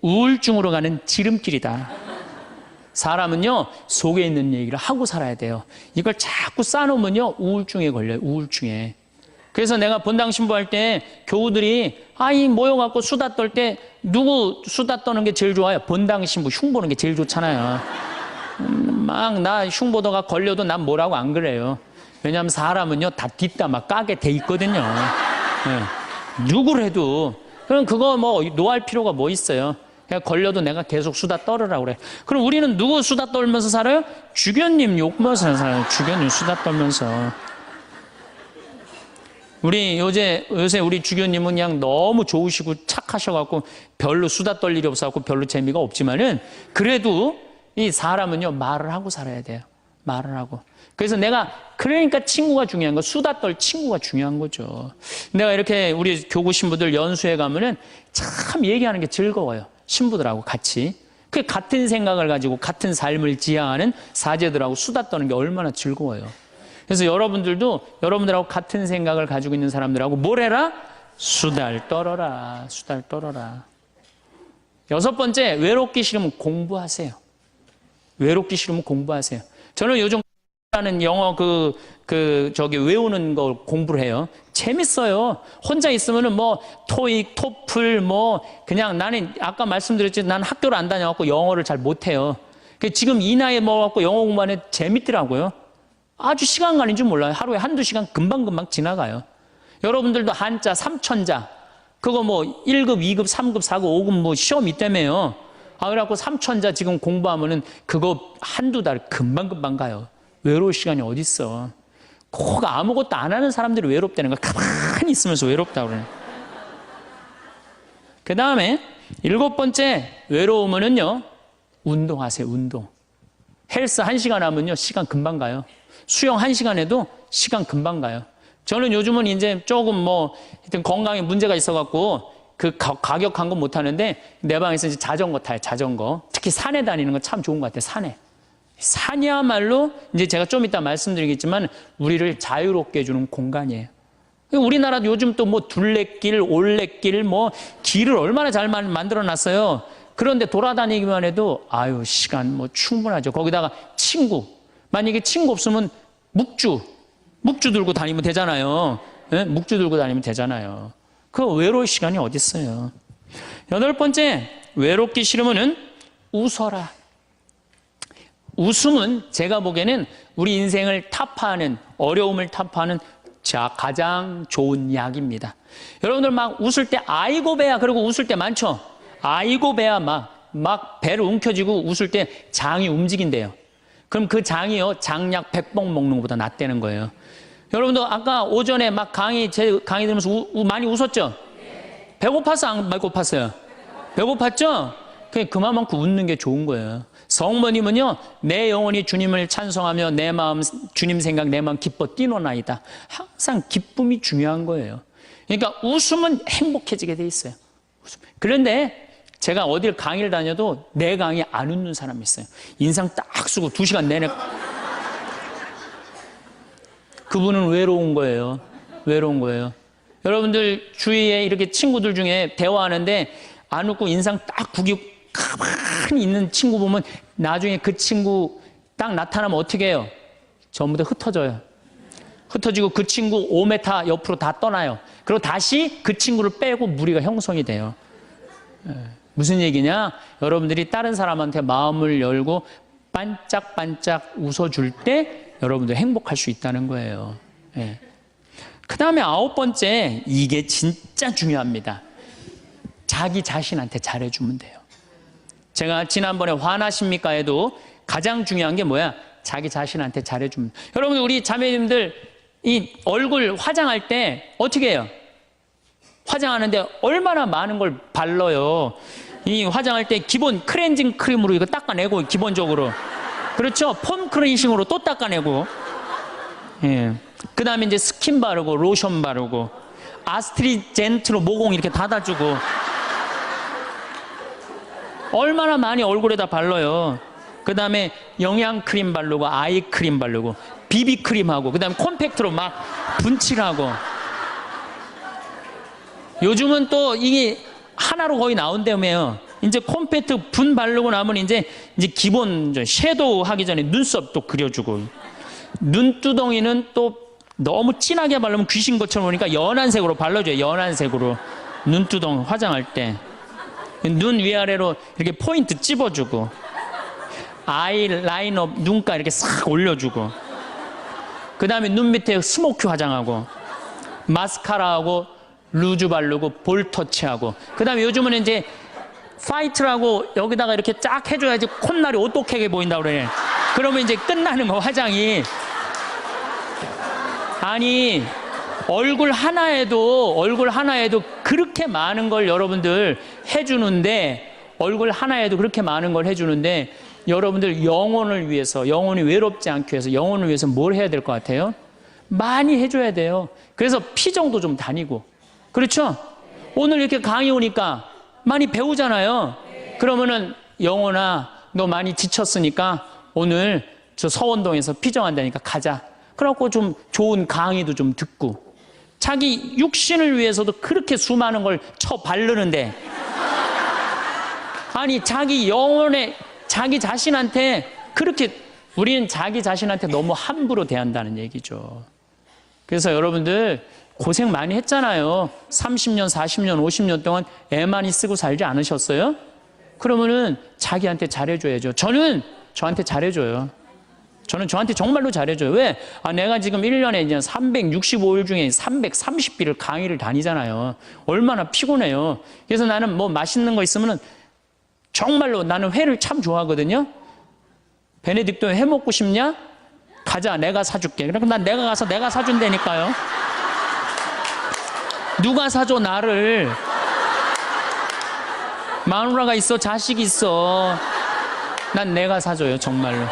우울증으로 가는 지름길이다. 사람은요, 속에 있는 얘기를 하고 살아야 돼요. 이걸 자꾸 쌓아놓으면요, 우울증에 걸려요. 우울증에. 그래서 내가 본당 신부할 때 교우들이 모여갖고 수다 떨 때 누구 수다 떠는 게 제일 좋아요? 본당 신부 흉보는 게 제일 좋잖아요. 막 나 흉보다가 걸려도 난 뭐라고 안 그래요. 왜냐하면 사람은요, 다 뒷담화 까게 돼 있거든요. 예. 누구를 해도. 그럼 그거 뭐 노할 필요가 뭐 있어요? 그냥 걸려도 내가 계속 수다 떨으라고 그래. 그럼 우리는 누구 수다 떨면서 살아요? 주교님 욕먹어서 살아요. 주교님 수다 떨면서. 우리 요새 우리 주교님은 그냥 너무 좋으시고 착하셔갖고 별로 수다 떨 일이 없어갖고 별로 재미가 없지만은 그래도 이 사람은요, 말을 하고 살아야 돼요. 말을 하고. 그래서 그러니까 친구가 중요한 거, 수다 떨 친구가 중요한 거죠. 내가 이렇게 우리 교구 신부들 연수회 가면은 참 얘기하는 게 즐거워요. 신부들하고 같이. 그 같은 생각을 가지고 같은 삶을 지향하는 사제들하고 수다 떠는 게 얼마나 즐거워요. 그래서 여러분들도 여러분들하고 같은 생각을 가지고 있는 사람들하고 뭘 해라? 수다를 떨어라. 수다를 떨어라. 6번째, 외롭기 싫으면 공부하세요. 외롭기 싫으면 공부하세요. 저는 요즘 라는 영어 외우는 걸 공부를 해요. 재밌어요. 혼자 있으면은 뭐 토익, 토플 그냥 나는 아까 말씀드렸지, 난 학교를 안 다녀갖고 영어를 잘 못해요. 지금 이 나이에 먹어갖고 영어 공부하는 재밌더라고요. 아주 시간 가는 줄 몰라요. 하루에 한두 시간 금방금방 지나가요. 여러분들도 한자, 삼천자 그거 1급, 2급, 3급, 4급, 5급 시험 있다며요. 그래갖고 삼천자 지금 공부하면은 그거 한두 달 금방금방 가요. 외로울 시간이 어딨어. 꼭 아무것도 안 하는 사람들이 외롭다는 거, 가만히 있으면서 외롭다고 그래요. 그 다음에 7번째, 외로우면은요, 운동하세요. 운동. 헬스 1시간 하면요, 시간 금방 가요. 수영 1시간 해도 시간 금방 가요. 저는 요즘은 이제 조금 하여튼 건강에 문제가 있어갖고 가격한 건 못 하는데 내 방에서 이제 자전거 타요. 자전거. 특히 산에 다니는 건 참 좋은 것 같아요. 산에. 산이야말로 이제 제가 좀 이따 말씀드리겠지만 우리를 자유롭게 해주는 공간이에요. 우리나라도 요즘 또 둘레길, 올레길, 길을 얼마나 잘 만들어 놨어요. 그런데 돌아다니기만 해도 시간 충분하죠. 거기다가 친구. 만약에 친구 없으면 묵주 들고 다니면 되잖아요. 네? 묵주 들고 다니면 되잖아요. 그 외로울 시간이 어디 있어요. 8번째, 외롭기 싫으면은 웃어라. 웃음은 제가 보기에는 우리 인생을 타파하는, 어려움을 타파하는 가장 좋은 약입니다. 여러분들 막 웃을 때 아이고 배야 그러고 웃을 때 많죠? 아이고 배야 막 배를 움켜쥐고 웃을 때 장이 움직인대요. 그럼 그 장이요, 장약 100번 먹는 것보다 낫다는 거예요. 여러분도 아까 오전에 제 강의 들으면서 많이 웃었죠? 배고팠어? 안 배고팠어요? 배고팠죠? 그만큼 웃는 게 좋은 거예요. 성모님은요, 내 영혼이 주님을 찬송하며 내 마음 주님 생각 내 마음 기뻐 뛰노나이다. 항상 기쁨이 중요한 거예요. 그러니까 웃으면 행복해지게 돼 있어요. 그런데 제가 어딜 강의를 다녀도 내 강의 안 웃는 사람이 있어요. 인상 딱 쓰고 2시간 내내. 그분은 외로운 거예요. 외로운 거예요. 여러분들 주위에 이렇게 친구들 중에 대화하는데 안 웃고 인상 딱 구기고 가만히 있는 친구 보면 나중에 그 친구 딱 나타나면 어떻게 해요? 전부 다 흩어져요. 흩어지고 그 친구 5m 옆으로 다 떠나요. 그리고 다시 그 친구를 빼고 무리가 형성이 돼요. 무슨 얘기냐? 여러분들이 다른 사람한테 마음을 열고 반짝반짝 웃어줄 때 여러분들 행복할 수 있다는 거예요. 그 다음에 9번째, 이게 진짜 중요합니다. 자기 자신한테 잘해주면 돼요. 제가 지난번에 화나십니까 해도 가장 중요한 게 뭐야? 자기 자신한테 잘해주면. 여러분, 우리 자매님들 이 얼굴 화장할 때 어떻게 해요? 화장하는데 얼마나 많은 걸 발라요. 이 화장할 때 기본 클렌징 크림으로 이거 닦아내고, 기본적으로. 그렇죠? 폼 클렌징으로 또 닦아내고. 그 다음에 이제 스킨 바르고, 로션 바르고, 아스트리젠트로 모공 이렇게 닫아주고. 얼마나 많이 얼굴에다 발라요. 그 다음에 영양크림 바르고, 아이크림 바르고, 비비크림하고, 그 다음에 콤팩트로 막 분칠하고. 요즘은 또 이게 하나로 거의 나온다며요. 이제 콤팩트 분 바르고 나면 이제 기본 섀도우 하기 전에 눈썹 또 그려주고. 눈두덩이는 또 너무 진하게 바르면 귀신 것처럼 보니까 연한색으로 발라줘요. 연한색으로. 눈두덩이 화장할 때. 눈 위아래로 이렇게 포인트 찝어주고, 아이라이너 눈가 이렇게 싹 올려주고. 그 다음에 눈 밑에 스모키 화장하고, 마스카라하고, 루즈 바르고, 볼 터치하고, 그 다음에 요즘은 이제 파이트라고 여기다가 이렇게 쫙 해줘야지 콧날이 오똑하게 보인다고 그래. 그러면 이제 끝나는 거, 화장이. 아니, 얼굴 하나에도 그렇게 많은 걸 여러분들 해주는데, 얼굴 하나에도 그렇게 많은 걸 해주는데, 여러분들 영혼을 위해서, 영혼이 외롭지 않기 위해서, 영혼을 위해서 뭘 해야 될 것 같아요? 많이 해줘야 돼요. 그래서 피정도 좀 다니고. 그렇죠? 오늘 이렇게 강의 오니까 많이 배우잖아요. 그러면은 영혼아, 너 많이 지쳤으니까 오늘 저 서원동에서 피정한다니까 가자. 그래갖고 좀 좋은 강의도 좀 듣고. 자기 육신을 위해서도 그렇게 수많은 걸 쳐 바르는데, 아니 자기 영혼에, 자기 자신한테 그렇게, 우리는 자기 자신한테 너무 함부로 대한다는 얘기죠. 그래서 여러분들 고생 많이 했잖아요. 30년, 40년, 50년 동안 애 많이 쓰고 살지 않으셨어요? 그러면은 자기한테 잘해줘야죠. 저는 저한테 잘해줘요. 저는 저한테 정말로 잘해줘요. 왜? 내가 지금 1년에 이제 365일 중에 330일을 강의를 다니잖아요. 얼마나 피곤해요. 그래서 나는 뭐 맛있는 거 있으면은 정말로, 나는 회를 참 좋아하거든요. 베네딕토 회 먹고 싶냐? 가자, 내가 사줄게. 그러니까 난 내가 가서 내가 사준다니까요. 누가 사줘, 나를. 마누라가 있어, 자식이 있어. 난 내가 사줘요, 정말로.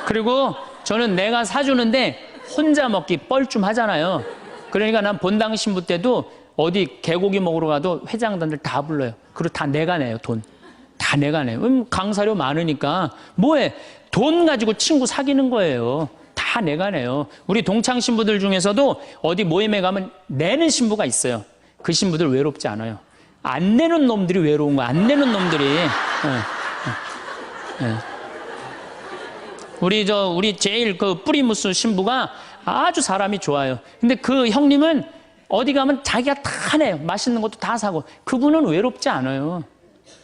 그리고 저는 내가 사주는데 혼자 먹기 뻘쭘하잖아요. 그러니까 난 본당 신부 때도 어디 개고기 먹으러 가도 회장단들 다 불러요. 그리고 다 내가 내요, 돈. 다 내가 내요. 강사료 많으니까 뭐해? 돈 가지고 친구 사귀는 거예요. 다 내가 내요. 우리 동창 신부들 중에서도 어디 모임에 가면 내는 신부가 있어요. 그 신부들 외롭지 않아요. 안 내는 놈들이 외로운 거야. 안 내는 놈들이. 우리 제일 그 뿌리무스 신부가 아주 사람이 좋아요. 근데 그 형님은 어디 가면 자기가 다 내요. 맛있는 것도 다 사고. 그분은 외롭지 않아요.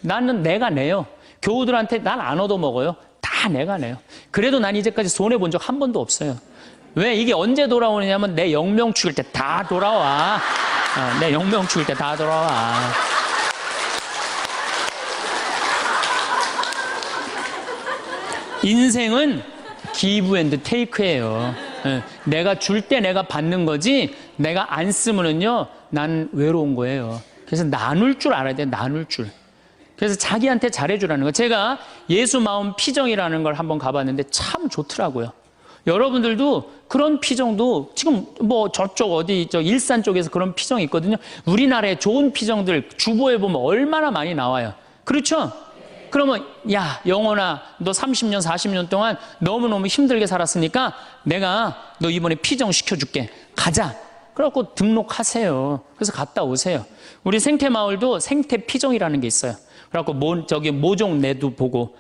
나는 내가 내요. 교우들한테 난 안 얻어먹어요. 다 내가 내요. 그래도 난 이제까지 손해본 적 한 번도 없어요. 왜? 이게 언제 돌아오느냐면 내 영명 죽일 때 다 돌아와. 내 영명 죽일 때 다 돌아와. 인생은 기브 앤드 테이크예요. 내가 줄 때 내가 받는 거지, 내가 안 쓰면은요, 난 외로운 거예요. 그래서 나눌 줄 알아야 돼, 나눌 줄. 그래서 자기한테 잘해주라는 거. 제가 예수 마음 피정이라는 걸 한번 가봤는데 참 좋더라고요. 여러분들도 그런 피정도 지금 뭐 저쪽 어디 저 일산 쪽에서 그런 피정이 있거든요. 우리나라의 좋은 피정들 주보에 보면 얼마나 많이 나와요. 그렇죠? 그러면 야, 영혼아, 너 30년 40년 동안 너무너무 힘들게 살았으니까 내가 너 이번에 피정 시켜줄게. 가자. 그래갖고 등록하세요. 그래서 갔다 오세요. 우리 생태마을도 생태피정이라는 게 있어요. 그래갖고 저기 모종내도 보고,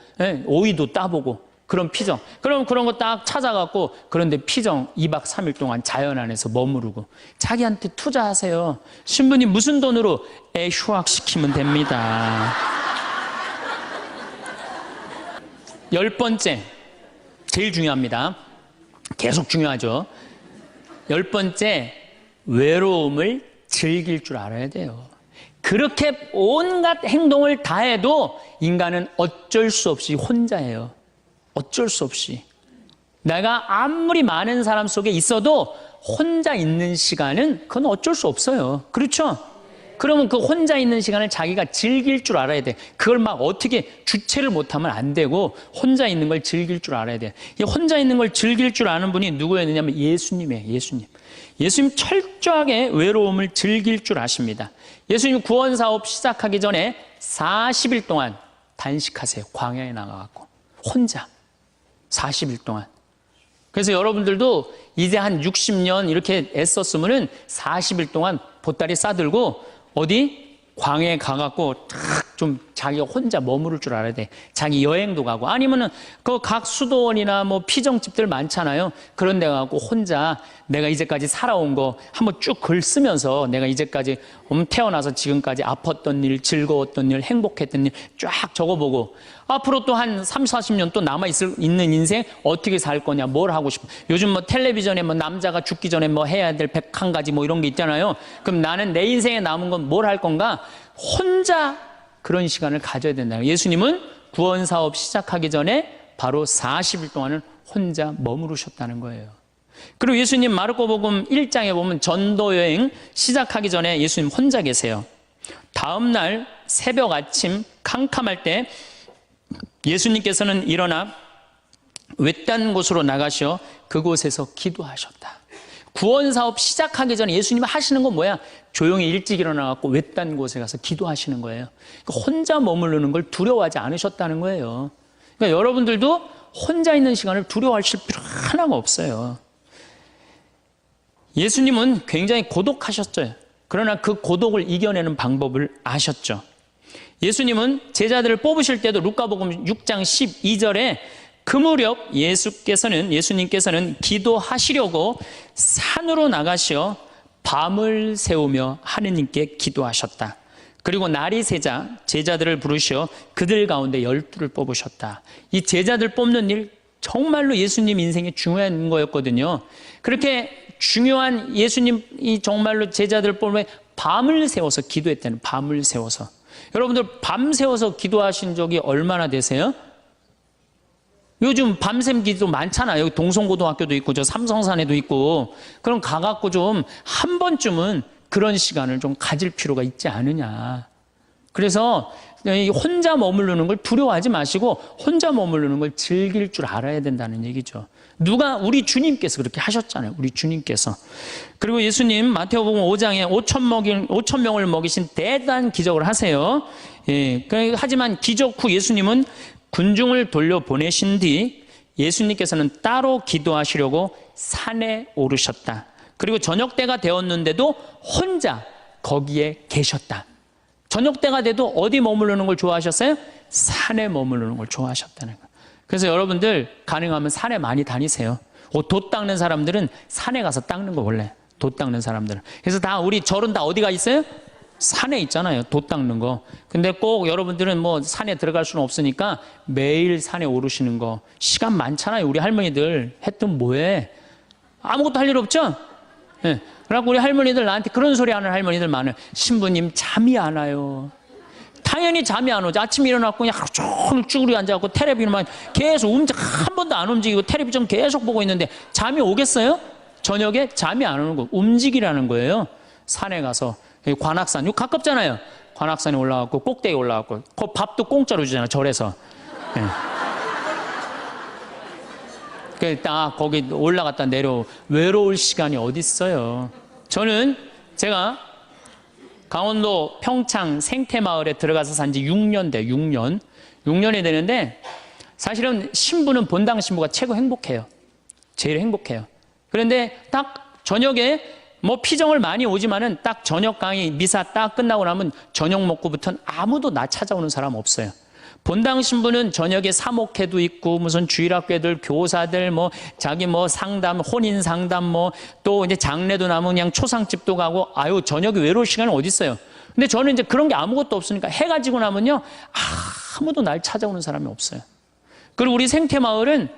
오이도 따보고, 그런 피정. 그럼 그런 거 딱 찾아갖고, 그런데 피정 2박 3일 동안 자연 안에서 머무르고, 자기한테 투자하세요. 신부님 무슨 돈으로? 애 휴학시키면 됩니다. 10번째, 제일 중요합니다. 계속 중요하죠. 10번째, 외로움을 즐길 줄 알아야 돼요. 그렇게 온갖 행동을 다 해도 인간은 어쩔 수 없이 혼자예요. 어쩔 수 없이. 내가 아무리 많은 사람 속에 있어도 혼자 있는 시간은 그건 어쩔 수 없어요. 그렇죠? 그러면 그 혼자 있는 시간을 자기가 즐길 줄 알아야 돼. 그걸 막 어떻게 주체를 못하면 안 되고 혼자 있는 걸 즐길 줄 알아야 돼. 이 혼자 있는 걸 즐길 줄 아는 분이 누구였느냐면 예수님이에요. 예수님. 예수님 철저하게 외로움을 즐길 줄 아십니다. 예수님 구원 사업 시작하기 전에 40일 동안 단식하세요. 광야에 나가갖고 혼자 40일 동안. 그래서 여러분들도 이제 한 60년 이렇게 애썼으면은 40일 동안 보따리 싸들고 어디 광야에 가갖고 탁 좀 자기가 혼자 머무를 줄 알아야 돼. 자기 여행도 가고 아니면은 그 각 수도원이나 뭐 피정집들 많잖아요. 그런 데 가고 혼자 내가 이제까지 살아온 거 한번 쭉 글 쓰면서 내가 이제까지 태어나서 지금까지 아팠던 일, 즐거웠던 일, 행복했던 일 쫙 적어보고 앞으로 또 한 30, 40년 또 있는 인생 어떻게 살 거냐, 뭘 하고 싶어. 요즘 뭐 텔레비전에 뭐 남자가 죽기 전에 뭐 해야 될 101가지 뭐 이런 게 있잖아요. 그럼 나는 내 인생에 남은 건 뭘 할 건가? 혼자 그런 시간을 가져야 된다. 예수님은 구원 사업 시작하기 전에 바로 40일 동안은 혼자 머무르셨다는 거예요. 그리고 예수님 마르코복음 1장에 보면 전도 여행 시작하기 전에 예수님 혼자 계세요. 다음 날 새벽 아침 캄캄할 때 예수님께서는 일어나 외딴 곳으로 나가셔 그곳에서 기도하셨다. 구원 사업 시작하기 전에 예수님이 하시는 건 뭐야? 조용히 일찍 일어나갖고 외딴 곳에 가서 기도하시는 거예요. 그러니까 혼자 머무르는 걸 두려워하지 않으셨다는 거예요. 그러니까 여러분들도 혼자 있는 시간을 두려워하실 필요 하나가 없어요. 예수님은 굉장히 고독하셨죠. 그러나 그 고독을 이겨내는 방법을 아셨죠. 예수님은 제자들을 뽑으실 때도 루카복음 6장 12절에 그 무렵 예수님께서는 기도하시려고 산으로 나가시어 밤을 새우며 하느님께 기도하셨다. 그리고 날이 새자 제자들을 부르시어 그들 가운데 12를 뽑으셨다. 이 제자들 뽑는 일 정말로 예수님 인생에 중요한 거였거든요. 그렇게 중요한 예수님이 정말로 제자들을 뽑으면 밤을 새워서 기도했다는, 밤을 새워서. 여러분들 밤 새워서 기도하신 적이 얼마나 되세요? 요즘 밤샘 기도 많잖아요. 여기 동성고등학교도 있고 저 삼성산에도 있고. 그럼 가갖고 좀 한 번쯤은 그런 시간을 좀 가질 필요가 있지 않느냐. 그래서 혼자 머무르는 걸 두려워하지 마시고 혼자 머무르는 걸 즐길 줄 알아야 된다는 얘기죠. 우리 주님께서 그렇게 하셨잖아요. 우리 주님께서. 그리고 예수님 마태복음 5장에 5천 명을 먹이신 대단한 기적을 하세요. 예, 하지만 기적 후 예수님은 군중을 돌려보내신 뒤 예수님께서는 따로 기도하시려고 산에 오르셨다. 그리고 저녁 때가 되었는데도 혼자 거기에 계셨다. 저녁 때가 돼도 어디 머무르는 걸 좋아하셨어요? 산에 머무르는 걸 좋아하셨다는 거예요. 그래서 여러분들 가능하면 산에 많이 다니세요. 돛 닦는 사람들은 산에 가서 닦는 거 원래. 돛 닦는 사람들은. 그래서 다 우리 절은 다 어디가 있어요? 산에 있잖아요. 돛 닦는 거. 근데 꼭 여러분들은 뭐 산에 들어갈 수는 없으니까 매일 산에 오르시는 거. 시간 많잖아요. 우리 할머니들 했던 뭐해? 아무것도 할 일 없죠? 네. 그래갖고 우리 할머니들 나한테 그런 소리 하는 할머니들 많아요. 신부님 잠이 안 와요. 당연히 잠이 안 오죠. 아침에 일어나고 그냥 하루 종일 쭈그리 앉아갖고 텔레비전만 계속 한 번도 안 움직이고 텔레비전 계속 보고 있는데 잠이 오겠어요? 저녁에 잠이 안 오는 거. 움직이라는 거예요. 산에 가서. 관악산, 이거 가깝잖아요. 관악산에 올라가고 꼭대기 올라가고 그 밥도 공짜로 주잖아요. 절에서. 네. 딱 거기 올라갔다 외로울 시간이 어디 있어요. 저는 제가 강원도 평창 생태마을에 들어가서 산 지 6년 돼. 6년이 되는데 사실은 신부는 본당 신부가 최고 행복해요. 제일 행복해요. 그런데 딱 저녁에 뭐 피정을 많이 오지만은 딱 저녁 강의 미사 딱 끝나고 나면 저녁 먹고부터는 아무도 나 찾아오는 사람 없어요. 본당 신부는 저녁에 사목회도 있고 무슨 주일학교들 교사들 뭐 자기 뭐 상담 혼인 상담 뭐 또 이제 장례도 나면 그냥 초상집도 가고 아유 저녁에 외로울 시간은 어디 있어요. 근데 저는 이제 그런 게 아무것도 없으니까 해가 지고 나면요 아무도 날 찾아오는 사람이 없어요. 그리고 우리 생태마을은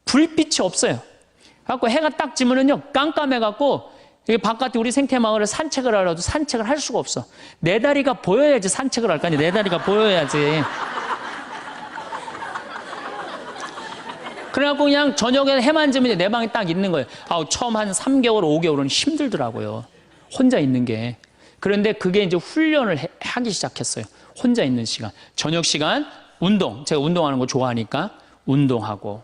불빛이 없어요. 그래갖고 해가 딱 지면은요 깜깜해갖고 바깥에 우리 생태마을을 산책을 하려도 산책을 할 수가 없어. 내 다리가 보여야지 산책을 할 거 아니야. 내 다리가 보여야지. 그래갖고 그냥 저녁에 해만 지면 내 방에 딱 있는 거예요. 처음 한 3개월, 5개월은 힘들더라고요. 혼자 있는 게. 그런데 그게 이제 훈련을 하기 시작했어요. 혼자 있는 시간. 저녁 시간, 운동. 제가 운동하는 거 좋아하니까 운동하고.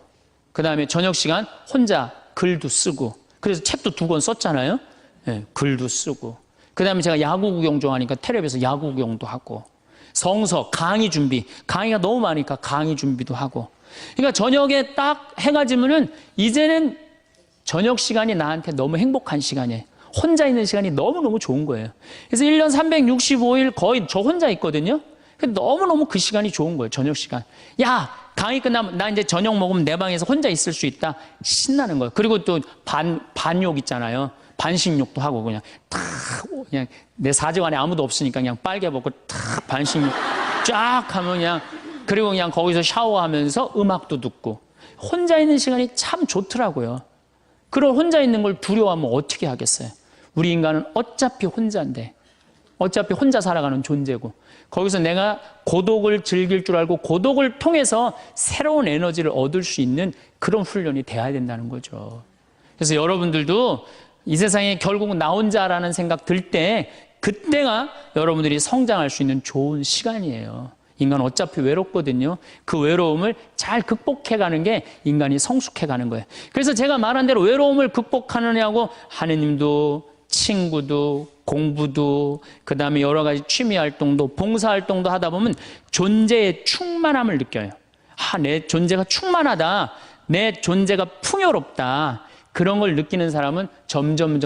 그 다음에 저녁 시간 혼자 글도 쓰고. 그래서 책도 2권 썼잖아요. 네, 글도 쓰고. 그 다음에 제가 야구 구경 좋아하니까 텔레비에서 야구 구경도 하고. 성서, 강의 준비. 강의가 너무 많으니까 강의 준비도 하고. 그러니까 저녁에 딱 해가 지면은 이제는 저녁 시간이 나한테 너무 행복한 시간이에요. 혼자 있는 시간이 너무너무 좋은 거예요. 그래서 1년 365일 거의 저 혼자 있거든요. 너무너무 그 시간이 좋은 거예요. 저녁 시간. 야, 강의 끝나면 나 이제 저녁 먹으면 내 방에서 혼자 있을 수 있다. 신나는 거예요. 그리고 또 반욕 있잖아요. 반식욕도 하고 그냥 내 사직 안에 아무도 없으니까 그냥 빨개 벗고 탁 반식욕 쫙 하면 그냥, 그리고 그냥 거기서 샤워하면서 음악도 듣고 혼자 있는 시간이 참 좋더라고요. 그런 혼자 있는 걸 두려워하면 어떻게 하겠어요? 우리 인간은 어차피 혼자인데, 어차피 혼자 살아가는 존재고, 거기서 내가 고독을 즐길 줄 알고 고독을 통해서 새로운 에너지를 얻을 수 있는 그런 훈련이 돼야 된다는 거죠. 그래서 여러분들도 이 세상에 결국은 나 혼자라는 생각 들 때, 그때가 여러분들이 성장할 수 있는 좋은 시간이에요. 인간은 어차피 외롭거든요. 그 외로움을 잘 극복해가는 게 인간이 성숙해가는 거예요. 그래서 제가 말한 대로 외로움을 극복하느냐고 하느님도, 친구도, 공부도, 그 다음에 여러 가지 취미 활동도, 봉사 활동도 하다 보면 존재의 충만함을 느껴요. 내 존재가 충만하다. 내 존재가 풍요롭다. 그런 걸 느끼는 사람은 점점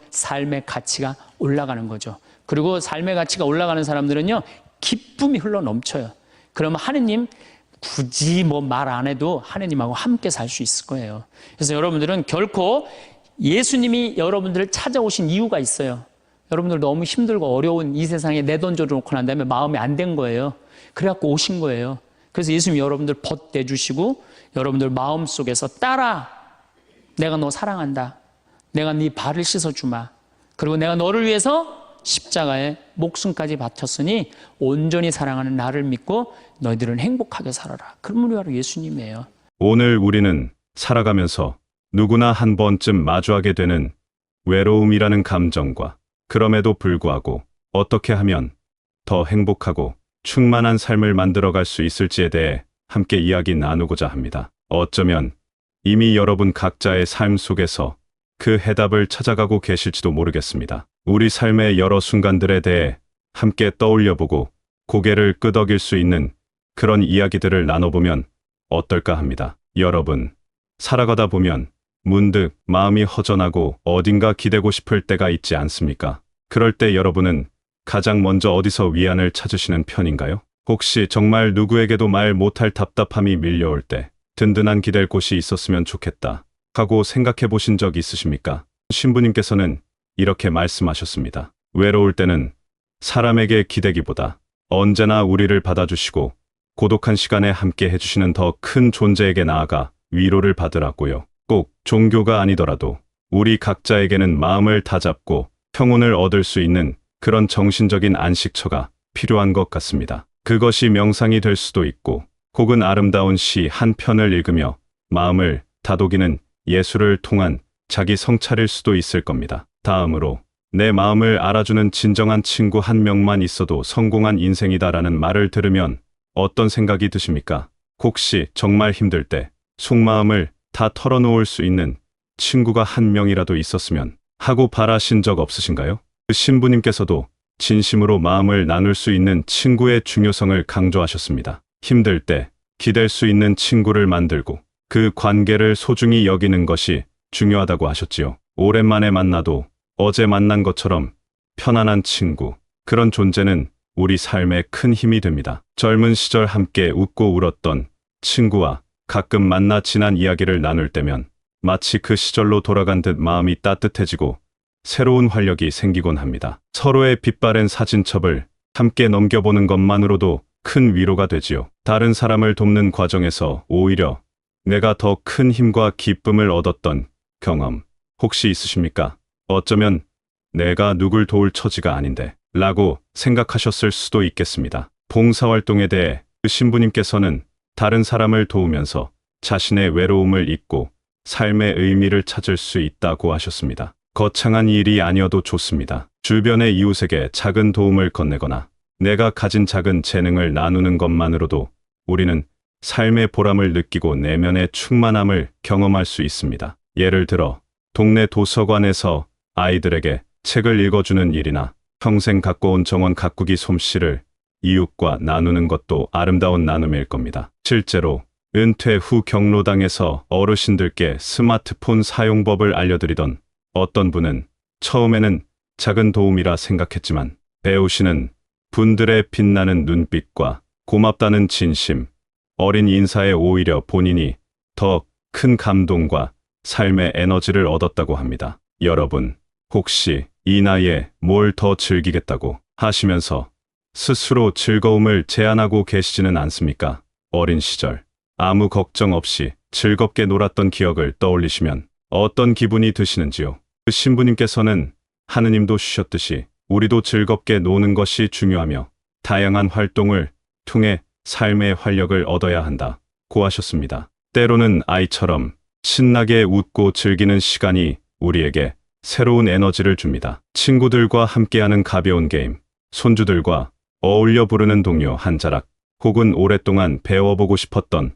삶의 가치가 올라가는 거죠. 그리고 삶의 가치가 올라가는 사람들은요, 기쁨이 흘러 넘쳐요. 그러면 하느님 굳이 뭐 말 안 해도 하느님하고 함께 살 수 있을 거예요. 그래서 여러분들은 결코 예수님이 여러분들을 찾아오신 이유가 있어요. 여러분들 너무 힘들고 어려운 이 세상에 내던져 놓고 난 다음에 마음이 안 된 거예요. 그래갖고 오신 거예요. 그래서 예수님이 여러분들 벗대주시고 여러분들 마음속에서 따라, 내가 너 사랑한다. 내가 네 발을 씻어주마. 그리고 내가 너를 위해서 십자가에 목숨까지 바쳤으니 온전히 사랑하는 나를 믿고 너희들은 행복하게 살아라. 그런 분이 바로 예수님이에요. 오늘 우리는 살아가면서 누구나 한 번쯤 마주하게 되는 외로움이라는 감정과, 그럼에도 불구하고 어떻게 하면 더 행복하고 충만한 삶을 만들어갈 수 있을지에 대해 함께 이야기 나누고자 합니다. 어쩌면 이미 여러분 각자의 삶 속에서 그 해답을 찾아가고 계실지도 모르겠습니다. 우리 삶의 여러 순간들에 대해 함께 떠올려보고 고개를 끄덕일 수 있는 그런 이야기들을 나눠보면 어떨까 합니다. 여러분, 살아가다 보면 문득 마음이 허전하고 어딘가 기대고 싶을 때가 있지 않습니까? 그럴 때 여러분은 가장 먼저 어디서 위안을 찾으시는 편인가요? 혹시 정말 누구에게도 말 못할 답답함이 밀려올 때 든든한 기댈 곳이 있었으면 좋겠다 하고 생각해 보신 적 있으십니까? 신부님께서는 이렇게 말씀하셨습니다. 외로울 때는 사람에게 기대기보다 언제나 우리를 받아주시고 고독한 시간에 함께 해주시는 더 큰 존재에게 나아가 위로를 받으라고요. 꼭 종교가 아니더라도 우리 각자에게는 마음을 다잡고 평온을 얻을 수 있는 그런 정신적인 안식처가 필요한 것 같습니다. 그것이 명상이 될 수도 있고, 혹은 아름다운 시 한 편을 읽으며 마음을 다독이는 예술을 통한 자기 성찰일 수도 있을 겁니다. 다음으로, 내 마음을 알아주는 진정한 친구 한 명만 있어도 성공한 인생이다라는 말을 들으면 어떤 생각이 드십니까? 혹시 정말 힘들 때 속마음을 다 털어놓을 수 있는 친구가 한 명이라도 있었으면 하고 바라신 적 없으신가요? 그 신부님께서도 진심으로 마음을 나눌 수 있는 친구의 중요성을 강조하셨습니다. 힘들 때 기댈 수 있는 친구를 만들고 그 관계를 소중히 여기는 것이 중요하다고 하셨지요. 오랜만에 만나도 어제 만난 것처럼 편안한 친구, 그런 존재는 우리 삶에 큰 힘이 됩니다. 젊은 시절 함께 웃고 울었던 친구와 가끔 만나 지난 이야기를 나눌 때면 마치 그 시절로 돌아간 듯 마음이 따뜻해지고 새로운 활력이 생기곤 합니다. 서로의 빛바랜 사진첩을 함께 넘겨보는 것만으로도 큰 위로가 되지요. 다른 사람을 돕는 과정에서 오히려 내가 더 큰 힘과 기쁨을 얻었던 경험 혹시 있으십니까? 어쩌면 내가 누굴 도울 처지가 아닌데 라고 생각하셨을 수도 있겠습니다. 봉사활동에 대해 그 신부님께서는 다른 사람을 도우면서 자신의 외로움을 잊고 삶의 의미를 찾을 수 있다고 하셨습니다. 거창한 일이 아니어도 좋습니다. 주변의 이웃에게 작은 도움을 건네거나 내가 가진 작은 재능을 나누는 것만으로도 우리는 삶의 보람을 느끼고 내면의 충만함을 경험할 수 있습니다. 예를 들어 동네 도서관에서 아이들에게 책을 읽어주는 일이나 평생 갖고 온 정원 가꾸기 솜씨를 이웃과 나누는 것도 아름다운 나눔일 겁니다. 실제로 은퇴 후 경로당에서 어르신들께 스마트폰 사용법을 알려드리던 어떤 분은 처음에는 작은 도움이라 생각했지만 배우시는 분들의 빛나는 눈빛과 고맙다는 진심, 어린 인사에 오히려 본인이 더 큰 감동과 삶의 에너지를 얻었다고 합니다. 여러분, 혹시 이 나이에 뭘 더 즐기겠다고 하시면서 스스로 즐거움을 제한하고 계시지는 않습니까? 어린 시절, 아무 걱정 없이 즐겁게 놀았던 기억을 떠올리시면 어떤 기분이 드시는지요? 그 신부님께서는 하느님도 주셨듯이 우리도 즐겁게 노는 것이 중요하며 다양한 활동을 통해 삶의 활력을 얻어야 한다고 하셨습니다. 때로는 아이처럼 신나게 웃고 즐기는 시간이 우리에게 새로운 에너지를 줍니다. 친구들과 함께하는 가벼운 게임, 손주들과 어울려 부르는 동요 한 자락, 혹은 오랫동안 배워보고 싶었던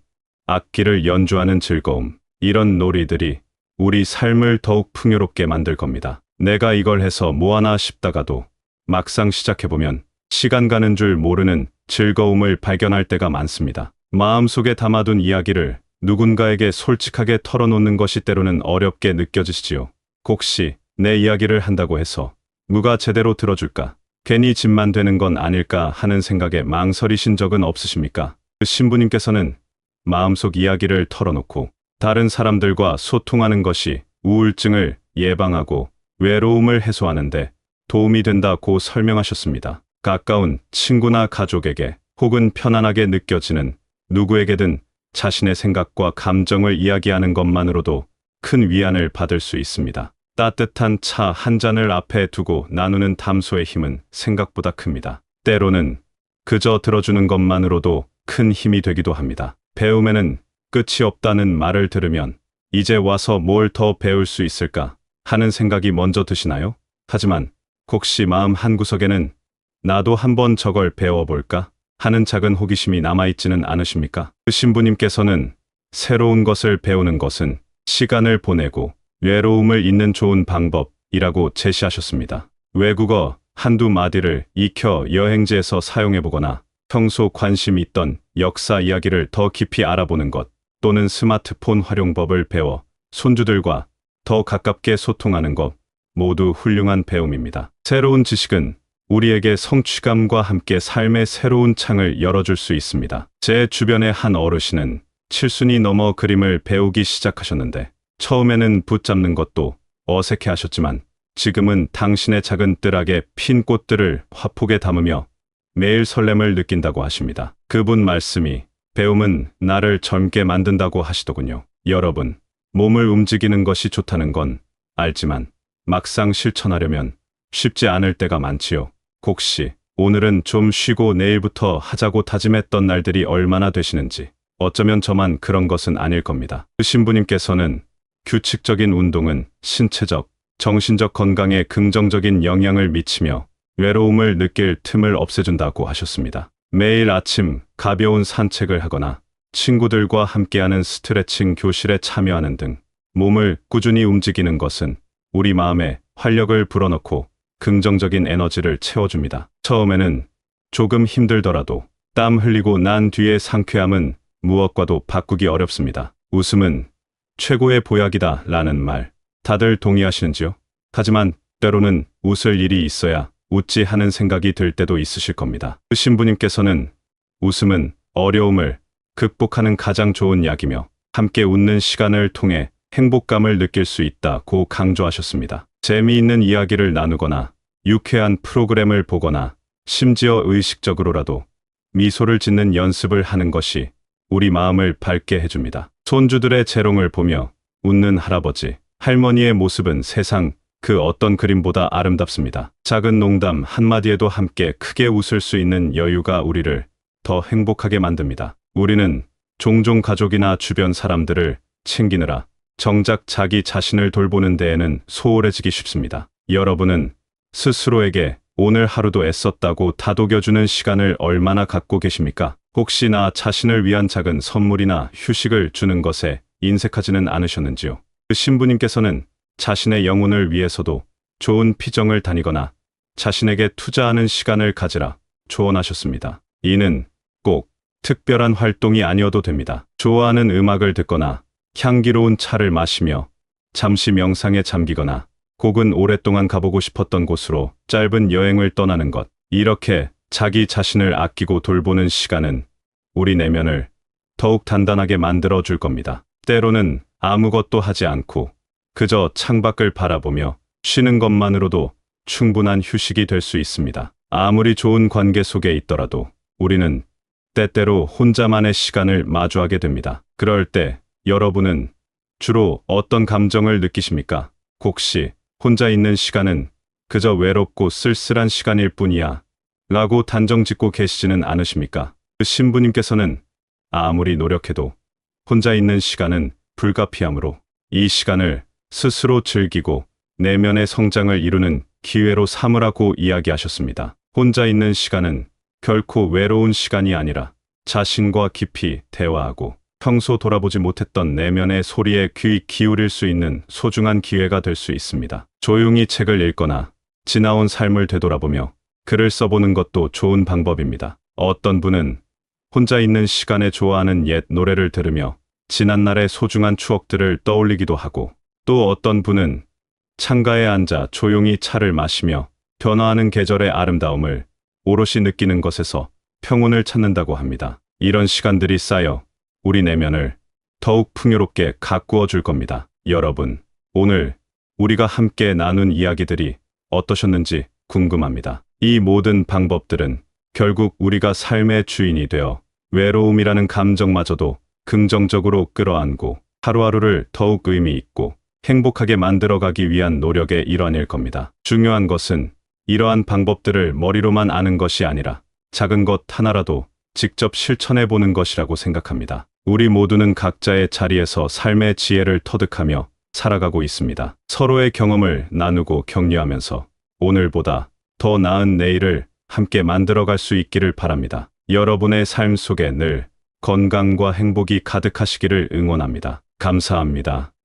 악기를 연주하는 즐거움, 이런 놀이들이 우리 삶을 더욱 풍요롭게 만들 겁니다. 내가 이걸 해서 뭐하나 싶다가도 막상 시작해보면 시간 가는 줄 모르는 즐거움을 발견할 때가 많습니다. 마음속에 담아둔 이야기를 누군가에게 솔직하게 털어놓는 것이 때로는 어렵게 느껴지시지요. 혹시 내 이야기를 한다고 해서 누가 제대로 들어줄까? 괜히 짐만 되는 건 아닐까 하는 생각에 망설이신 적은 없으십니까? 그 신부님께서는 마음속 이야기를 털어놓고 다른 사람들과 소통하는 것이 우울증을 예방하고 외로움을 해소하는데 도움이 된다고 설명하셨습니다. 가까운 친구나 가족에게 혹은 편안하게 느껴지는 누구에게든 자신의 생각과 감정을 이야기하는 것만으로도 큰 위안을 받을 수 있습니다. 따뜻한 차 한 잔을 앞에 두고 나누는 담소의 힘은 생각보다 큽니다. 때로는 그저 들어주는 것만으로도 큰 힘이 되기도 합니다. 배움에는 끝이 없다는 말을 들으면 이제 와서 뭘 더 배울 수 있을까 하는 생각이 먼저 드시나요? 하지만 혹시 마음 한구석에는 나도 한번 저걸 배워볼까 하는 작은 호기심이 남아있지는 않으십니까? 그 신부님께서는 새로운 것을 배우는 것은 시간을 보내고 외로움을 잊는 좋은 방법이라고 제시하셨습니다. 외국어 한두 마디를 익혀 여행지에서 사용해보거나 평소 관심 있던 역사 이야기를 더 깊이 알아보는 것, 또는 스마트폰 활용법을 배워 손주들과 더 가깝게 소통하는 것, 모두 훌륭한 배움입니다. 새로운 지식은 우리에게 성취감과 함께 삶의 새로운 창을 열어줄 수 있습니다. 제 주변의 한 어르신은 7순이 넘어 그림을 배우기 시작하셨는데 처음에는 붙잡는 것도 어색해 하셨지만 지금은 당신의 작은 뜰악에 핀 꽃들을 화폭에 담으며 매일 설렘을 느낀다고 하십니다. 그분 말씀이 배움은 나를 젊게 만든다고 하시더군요. 여러분, 몸을 움직이는 것이 좋다는 건 알지만 막상 실천하려면 쉽지 않을 때가 많지요. 혹시 오늘은 좀 쉬고 내일부터 하자고 다짐했던 날들이 얼마나 되시는지, 어쩌면 저만 그런 것은 아닐 겁니다. 그 신부님께서는 규칙적인 운동은 신체적, 정신적 건강에 긍정적인 영향을 미치며 외로움을 느낄 틈을 없애준다고 하셨습니다. 매일 아침 가벼운 산책을 하거나 친구들과 함께하는 스트레칭 교실에 참여하는 등 몸을 꾸준히 움직이는 것은 우리 마음에 활력을 불어넣고 긍정적인 에너지를 채워줍니다. 처음에는 조금 힘들더라도 땀 흘리고 난 뒤의 상쾌함은 무엇과도 바꾸기 어렵습니다. 웃음은 최고의 보약이다 라는 말, 다들 동의하시는지요? 하지만 때로는 웃을 일이 있어야 웃지 하는 생각이 들 때도 있으실 겁니다. 그 신부님께서는 웃음은 어려움을 극복하는 가장 좋은 약이며 함께 웃는 시간을 통해 행복감을 느낄 수 있다고 강조하셨습니다. 재미있는 이야기를 나누거나 유쾌한 프로그램을 보거나 심지어 의식적으로라도 미소를 짓는 연습을 하는 것이 우리 마음을 밝게 해줍니다. 손주들의 재롱을 보며 웃는 할아버지, 할머니의 모습은 세상 그 어떤 그림보다 아름답습니다. 작은 농담 한마디에도 함께 크게 웃을 수 있는 여유가 우리를 더 행복하게 만듭니다. 우리는 종종 가족이나 주변 사람들을 챙기느라 정작 자기 자신을 돌보는 데에는 소홀해지기 쉽습니다. 여러분은 스스로에게 오늘 하루도 애썼다고 다독여주는 시간을 얼마나 갖고 계십니까? 혹시 나 자신을 위한 작은 선물이나 휴식을 주는 것에 인색하지는 않으셨는지요? 그 신부님께서는 자신의 영혼을 위해서도 좋은 피정을 다니거나 자신에게 투자하는 시간을 가지라 조언하셨습니다. 이는 꼭 특별한 활동이 아니어도 됩니다. 좋아하는 음악을 듣거나 향기로운 차를 마시며 잠시 명상에 잠기거나 혹은 오랫동안 가보고 싶었던 곳으로 짧은 여행을 떠나는 것, 이렇게 자기 자신을 아끼고 돌보는 시간은 우리 내면을 더욱 단단하게 만들어 줄 겁니다. 때로는 아무것도 하지 않고 그저 창밖을 바라보며 쉬는 것만으로도 충분한 휴식이 될 수 있습니다. 아무리 좋은 관계 속에 있더라도 우리는 때때로 혼자만의 시간을 마주하게 됩니다. 그럴 때 여러분은 주로 어떤 감정을 느끼십니까? 혹시 혼자 있는 시간은 그저 외롭고 쓸쓸한 시간일 뿐이야 라고 단정 짓고 계시지는 않으십니까? 그 신부님께서는 아무리 노력해도 혼자 있는 시간은 불가피하므로 이 시간을 스스로 즐기고 내면의 성장을 이루는 기회로 삼으라고 이야기하셨습니다. 혼자 있는 시간은 결코 외로운 시간이 아니라 자신과 깊이 대화하고 평소 돌아보지 못했던 내면의 소리에 귀 기울일 수 있는 소중한 기회가 될 수 있습니다. 조용히 책을 읽거나 지나온 삶을 되돌아보며 글을 써보는 것도 좋은 방법입니다. 어떤 분은 혼자 있는 시간에 좋아하는 옛 노래를 들으며 지난날의 소중한 추억들을 떠올리기도 하고, 또 어떤 분은 창가에 앉아 조용히 차를 마시며 변화하는 계절의 아름다움을 오롯이 느끼는 것에서 평온을 찾는다고 합니다. 이런 시간들이 쌓여 우리 내면을 더욱 풍요롭게 가꾸어 줄 겁니다. 여러분, 오늘 우리가 함께 나눈 이야기들이 어떠셨는지 궁금합니다. 이 모든 방법들은 결국 우리가 삶의 주인이 되어 외로움이라는 감정마저도 긍정적으로 끌어안고 하루하루를 더욱 의미 있고 행복하게 만들어가기 위한 노력의 일환일 겁니다. 중요한 것은 이러한 방법들을 머리로만 아는 것이 아니라 작은 것 하나라도 직접 실천해 보는 것이라고 생각합니다. 우리 모두는 각자의 자리에서 삶의 지혜를 터득하며 살아가고 있습니다. 서로의 경험을 나누고 격려하면서 오늘보다 더 나은 내일을 함께 만들어갈 수 있기를 바랍니다. 여러분의 삶 속에 늘 건강과 행복이 가득하시기를 응원합니다. 감사합니다.